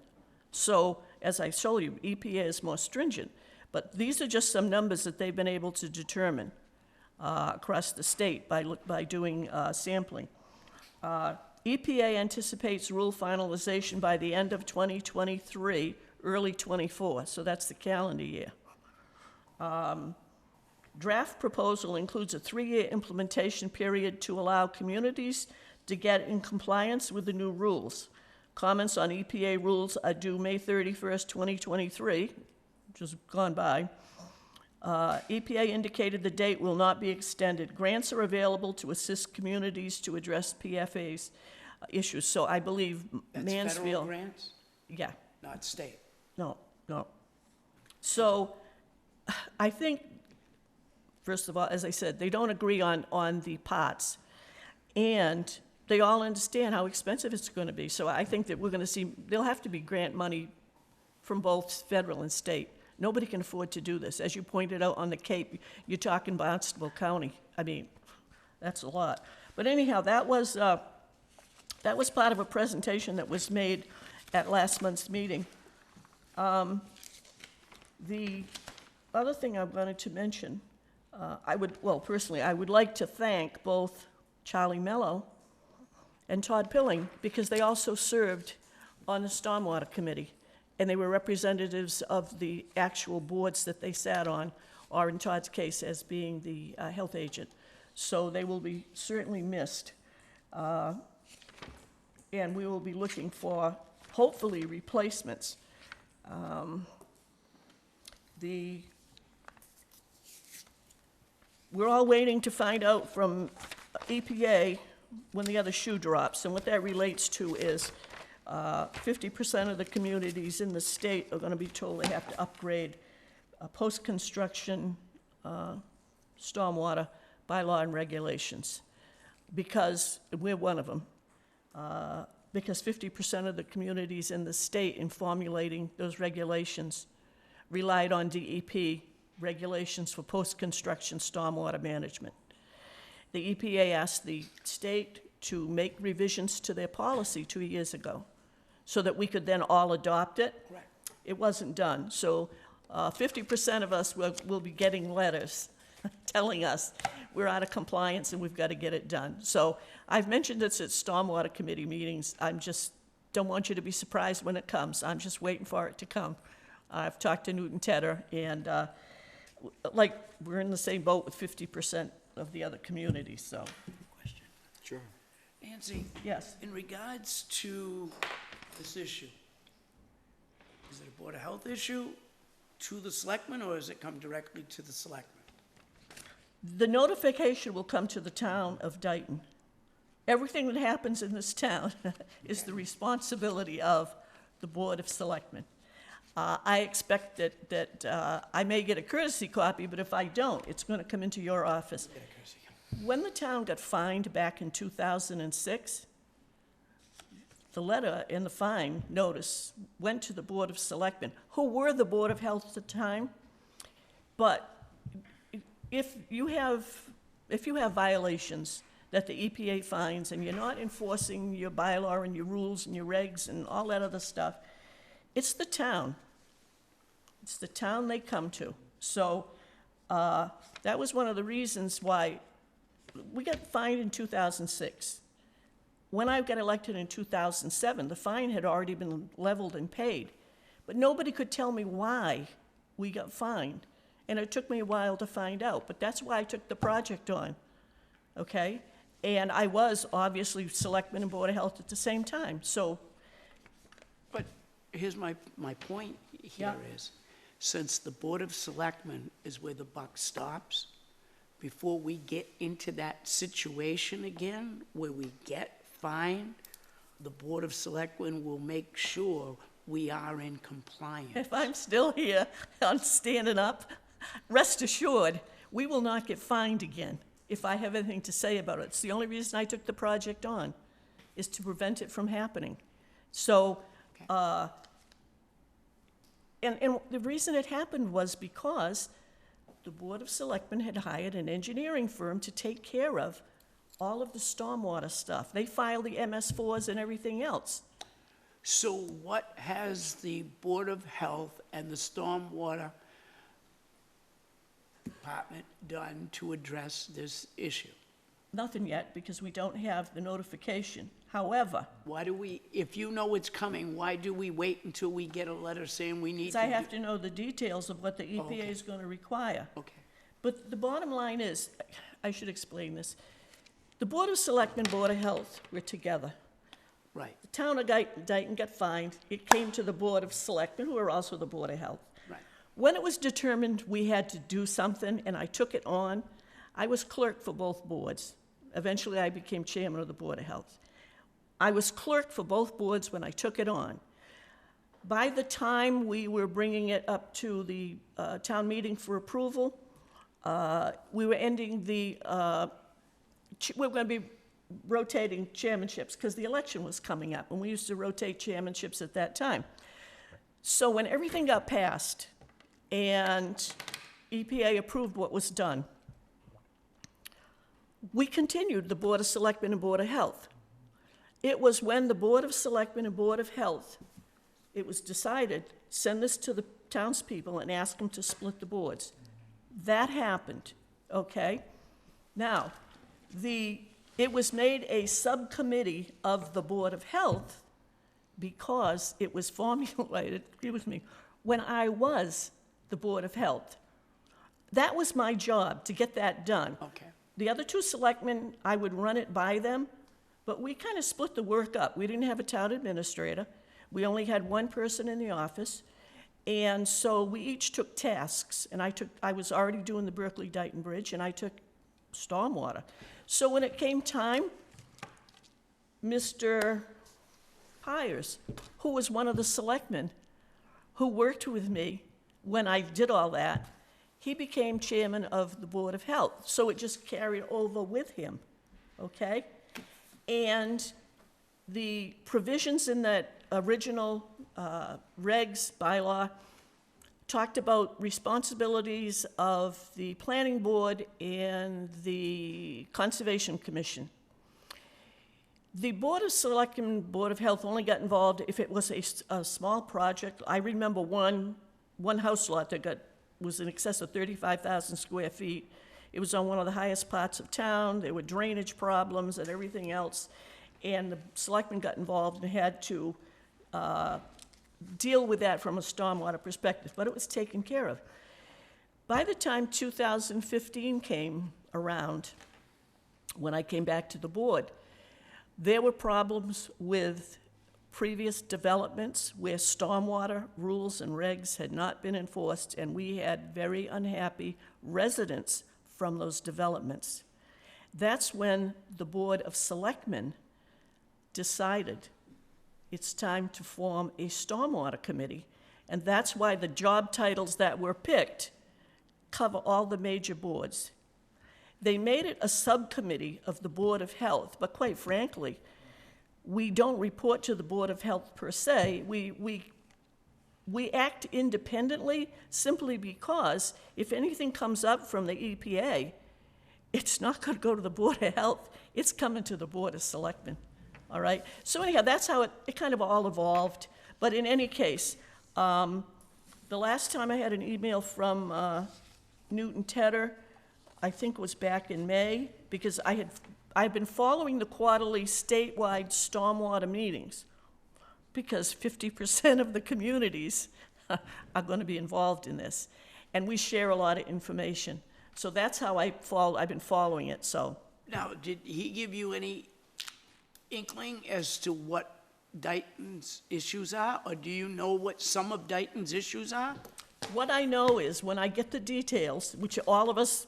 So, as I told you, EPA is more stringent. But these are just some numbers that they've been able to determine across the state by doing sampling. EPA anticipates rule finalization by the end of 2023, early 24, so that's the calendar year. Draft proposal includes a 3-year implementation period to allow communities to get in compliance with the new rules. Comments on EPA rules are due May 31st, 2023, which has gone by. EPA indicated the date will not be extended. Grants are available to assist communities to address PFAS issues. So I believe That's Mansfield. federal grants, Yeah, not state. no. So I think, first of all, as I said, they don't agree on the parts. And they all understand how expensive it's going to be. So I think that we're going to see, there'll have to be grant money from both federal and state. Nobody can afford to do this. As you pointed out on the Cape, you're talking Barnstable County. I mean, that's a lot. But anyhow, that was part of a presentation that was made at last month's meeting. The other thing I wanted to mention, personally, I would like to thank both Charlie Mello and Todd Pilling, because they also served on the Stormwater Committee, and they were representatives of the actual boards that they sat on, or in Todd's case, as being the health agent. So they will be certainly missed. And we will be looking for, hopefully, replacements. We're all waiting to find out from EPA when the other shoe drops, and what that relates to is 50% of the communities in the state are going to be told they have to upgrade post-construction stormwater bylaw and regulations, because we're one of them. Because 50% of the communities in the state in formulating those regulations relied on DEP regulations for post-construction stormwater management. The EPA asked the state to make revisions to their policy 2 years ago so that we could then all adopt it. Correct. It wasn't done. So 50% of us will be getting letters telling us we're out of compliance and we've got to get it done. So I've mentioned this at Stormwater Committee meetings. Don't want you to be surprised when it comes. I'm just waiting for it to come. I've talked to Newton Tedder, and we're in the same boat with 50% of the other communities, so. Question. Sure. Nancy, Yes. in regards to this issue, is it a Board of Health issue to the selectmen, or does it come directly to the selectmen? The notification will come to the town of Dayton. Everything that happens in this town is the responsibility of the Board of Selectmen. I expect that I may get a courtesy copy, but if I don't, it's going to come into your office. When the town got fined back in 2006, the letter and the fine notice went to the Board of Selectmen, who were the Board of Health at the time. But if you have violations that the EPA finds and you're not enforcing your bylaw and your rules and your regs and all that other stuff, it's the town. It's the town they come to. So that was one of the reasons why we got fined in 2006. When I got elected in 2007, the fine had already been leveled and paid. But nobody could tell me why we got fined. And it took me a while to find out. But that's why I took the project on, okay? And I was obviously Selectman and Board of Health at the same time. So, But here's my point here is, since the Board of Selectmen is where the buck stops, before we get into that situation again, where we get fined, the Board of Selectmen will make sure we are in compliance. if I'm still here, I'm standing up, rest assured, we will not get fined again if I have anything to say about it. It's the only reason I took the project on, is to prevent it from happening. So, and the reason it happened was because the Board of Selectmen had hired an engineering firm to take care of all of the stormwater stuff. They filed the MS4s and everything else. So what has the Board of Health and the Stormwater Department done to address this issue? Nothing yet, because we don't have the notification. However, Why do we, if you know it's coming, why do we wait until we get a letter saying we need because to I do? have to know the details of what the EPA okay. is going to require. Okay, But the bottom line is, I should explain this. The Board of Selectmen, Board of Health were together. right, The town of Dayton got fined. It came to the Board of Selectmen, who are also the Board of Health. right. When it was determined we had to do something, and I took it on, I was clerk for both boards. Eventually, I became chairman of the Board of Health. I was clerk for both boards when I took it on. By the time we were bringing it up to the town meeting for approval, we were ending the, we were going to be rotating chairmanships because the election was coming up, and we used to rotate chairmanships at that time. So when everything got passed and EPA approved what was done, we continued the Board of Selectmen and Board of Health. It was when the Board of Selectmen and Board of Health, it was decided, send this to the townspeople and ask them to split the boards. That happened, okay? Now, it was made a subcommittee of the Board of Health because it was formulated, agree with me, when I was the Board of Health. That was my job, to get that done. Okay. The other two selectmen, I would run it by them, but we kind of split the work up. We didn't have a town administrator. We only had one person in the office. And so we each took tasks, and I was already doing the Berkeley-Dighton Bridge, and I took stormwater. So when it came time, Mr. Pyers, who was one of the selectmen who worked with me when I did all that, he became chairman of the Board of Health. So it just carried over with him, okay? And the provisions in that original regs bylaw talked about responsibilities of the planning board and the Conservation Commission. The Board of Selectmen, Board of Health only got involved if it was a small project. I remember one house lot that was in excess of 35,000 square feet. It was on one of the highest parts of town. There were drainage problems and everything else. And the selectmen got involved and had to deal with that from a stormwater perspective, but it was taken care of. By the time 2015 came around, when I came back to the board, there were problems with previous developments where stormwater rules and regs had not been enforced, and we had very unhappy residents from those developments. That's when the Board of Selectmen decided it's time to form a stormwater committee. And that's why the job titles that were picked cover all the major boards. They made it a subcommittee of the Board of Health, but quite frankly, we don't report to the Board of Health per se. We act independently simply because if anything comes up from the EPA, it's not going to go to the Board of Health. It's coming to the Board of Selectmen, all right? So anyhow, that's how it kind of all evolved. But in any case, the last time I had an email from Newton Tedder, I think was back in May, because I've been following the quarterly statewide stormwater meetings, because 50% of the communities are going to be involved in this, and we share a lot of information. So that's how I've been following it, so. Now, did he give you any inkling as to what Dayton's issues are, or do you know what some of Dayton's issues are? What I know is when I get the details, which all of us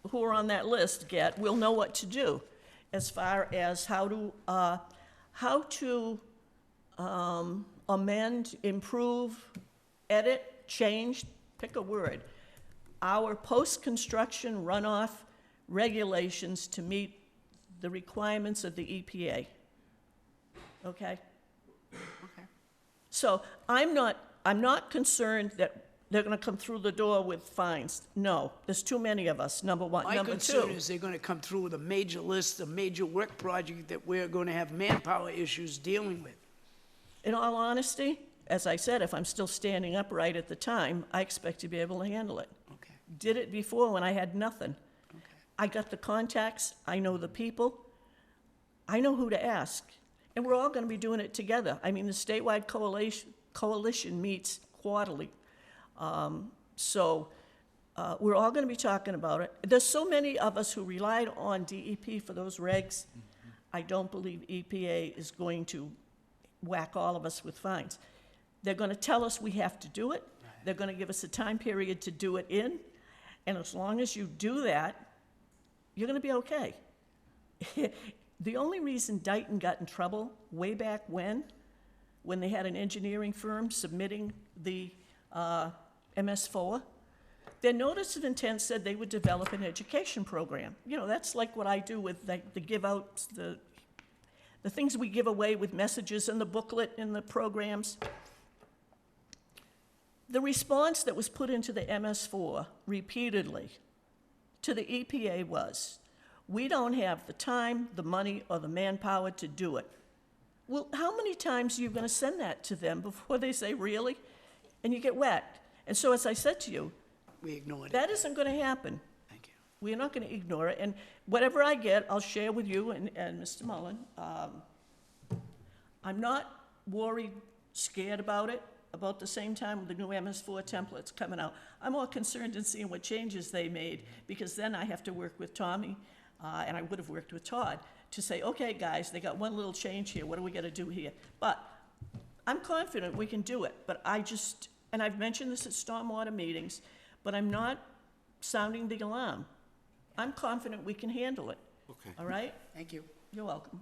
who are on that list get, we'll know what to do as far as how to amend, improve, edit, change, pick a word, our post-construction runoff regulations to meet the requirements of the EPA. Okay? Okay. So I'm not concerned that they're gonna come through the door with fines. No, there's too many of us, number one. My Number concern two, is they're gonna come through with a major list, a major work project that we're gonna have manpower issues dealing with. in all honesty, as I said, if I'm still standing upright at the time, I expect to be able to handle it. Okay, Did it before when I had nothing. okay. I got the contacts, I know the people, I know who to ask. And we're all gonna be doing it together. I mean, the statewide coalition meets quarterly. We're all gonna be talking about it. There's so many of us who relied on DEP for those regs. I don't believe EPA is going to whack all of us with fines. They're gonna tell us we have to do it. They're gonna give us a time period to do it in. And as long as you do that, you're gonna be okay. The only reason Dayton got in trouble way back when they had an engineering firm submitting the MS4, their notice of intent said they would develop an education program. You know, that's like what I do with the give outs, the things we give away with messages in the booklet in the programs. The response that was put into the MS4 repeatedly to the EPA was, we don't have the time, the money, or the manpower to do it. Well, how many times are you going to send that to them before they say, really? And you get whacked. And so, as I said to you, We ignored it. that isn't going to happen. Thank you. We're not going to ignore it. And whatever I get, I'll share with you and Mr. Mullen. I'm not worried, scared about it, about the same time with the new MS4 templates coming out. I'm more concerned in seeing what changes they made, because then I have to work with Tommy, and I would have worked with Todd, to say, okay, guys, they got one little change here, what do we got to do here? But I'm confident we can do it, but and I've mentioned this at stormwater meetings, but I'm not sounding the alarm. I'm confident we can handle it, Okay. all right? Thank you. You're welcome.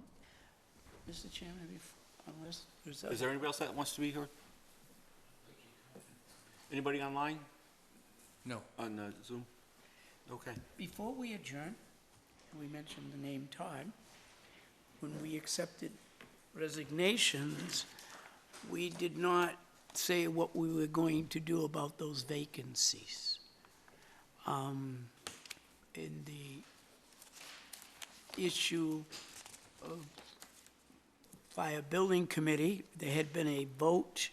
Mr. Chairman, unless there's Is there anybody else that wants to be heard? Anybody online, No. on Zoom? Okay. Before we adjourn, we mentioned the name Todd. When we accepted resignations, we did not say what we were going to do about those vacancies. In the issue of Fire Building Committee, there had been a vote.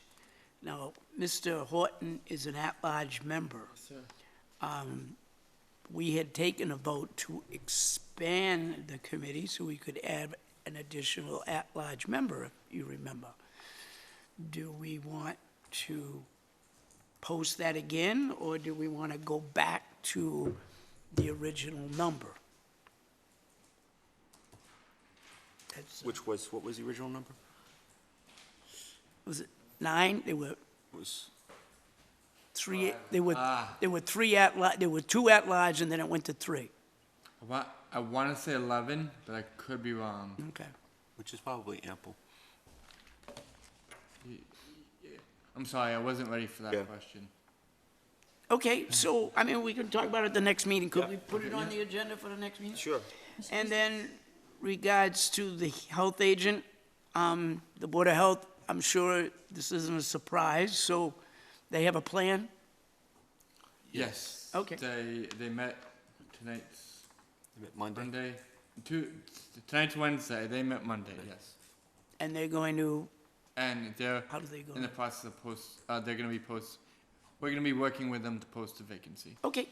Now, Mr. Horton is an at-large member. We had taken a vote to expand the committee so we could add an additional at-large member, if you remember. Do we want to post that again, or do we want to go back to the original number? What was the original number? Was it 9? There were It was, three, there were two at-large, and then it went to 3. I want to say 11, but I could be wrong. Okay. which is probably ample. I'm sorry, I wasn't ready for that Yeah. question. Okay, so, I mean, we can talk about it at the next meeting. Could we put it on the agenda for the next meeting? Sure. And then regards to the health agent, the Board of Health, I'm sure this isn't a surprise, so they have a plan? Yes. Okay. They met tonight's Monday? Monday. Tonight's Wednesday. They met Monday. Yes. And they're going to, And they're how do they go? in the process of they're going to be we're going to be working with them to post a vacancy. Okay,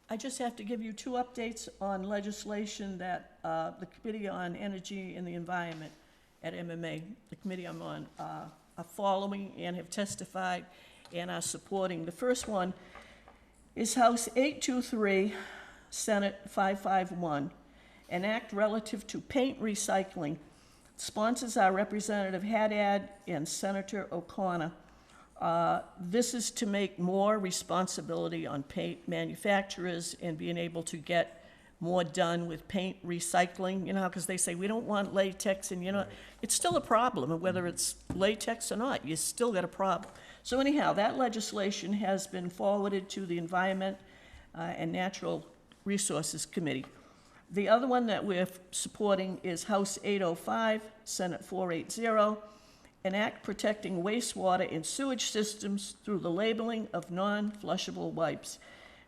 I just have to give you two updates on legislation that the Committee on Energy and the Environment at MMA, the committee I'm on, are following and have testified and are supporting. The first one is House 823, Senate 551, an act relative to paint recycling. Sponsors are Representative Haddad and Senator O'Connor. This is to make more responsibility on paint manufacturers and being able to get more done with paint recycling, you know, because they say, we don't want latex, and, you know, it's still a problem, and whether it's latex or not, you still got a problem. So anyhow, that legislation has been forwarded to the Environment and Natural Resources Committee. The other one that we're supporting is House 805, Senate 480, an act protecting wastewater and sewage systems through the labeling of non-flushable wipes.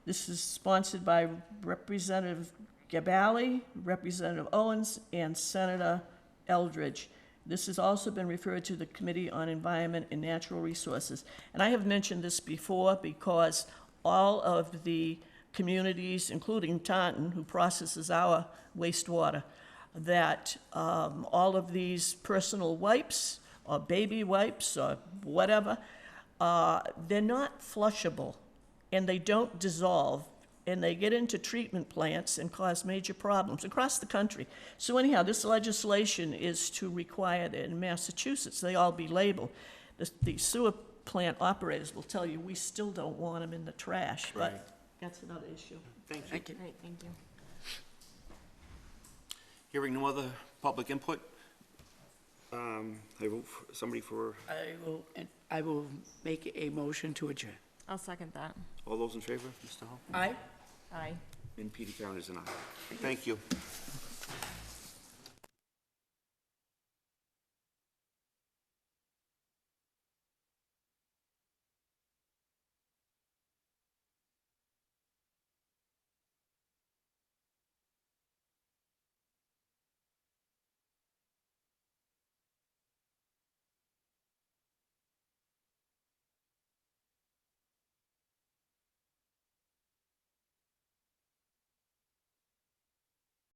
This is sponsored by Representative Gabali, Representative Owens, and Senator Eldridge. This has also been referred to the Committee on Environment and Natural Resources. And I have mentioned this before because all of the communities, including Taunton, who processes our wastewater, that all of these personal wipes or baby wipes or whatever, they're not flushable and they don't dissolve and they get into treatment plants and cause major problems across the country. So anyhow, this legislation is to require that in Massachusetts they all be labeled. The sewer plant operators will tell you we still don't want them in the trash, Right. but that's another issue. Thank you. thank you. Great, thank you. Hearing no other public input, I vote for somebody for, I will make a motion to adjourn. I'll second that. all those in favor, Mr. Hall? Aye? Aye. And Peter Karen is an aye. Thank you.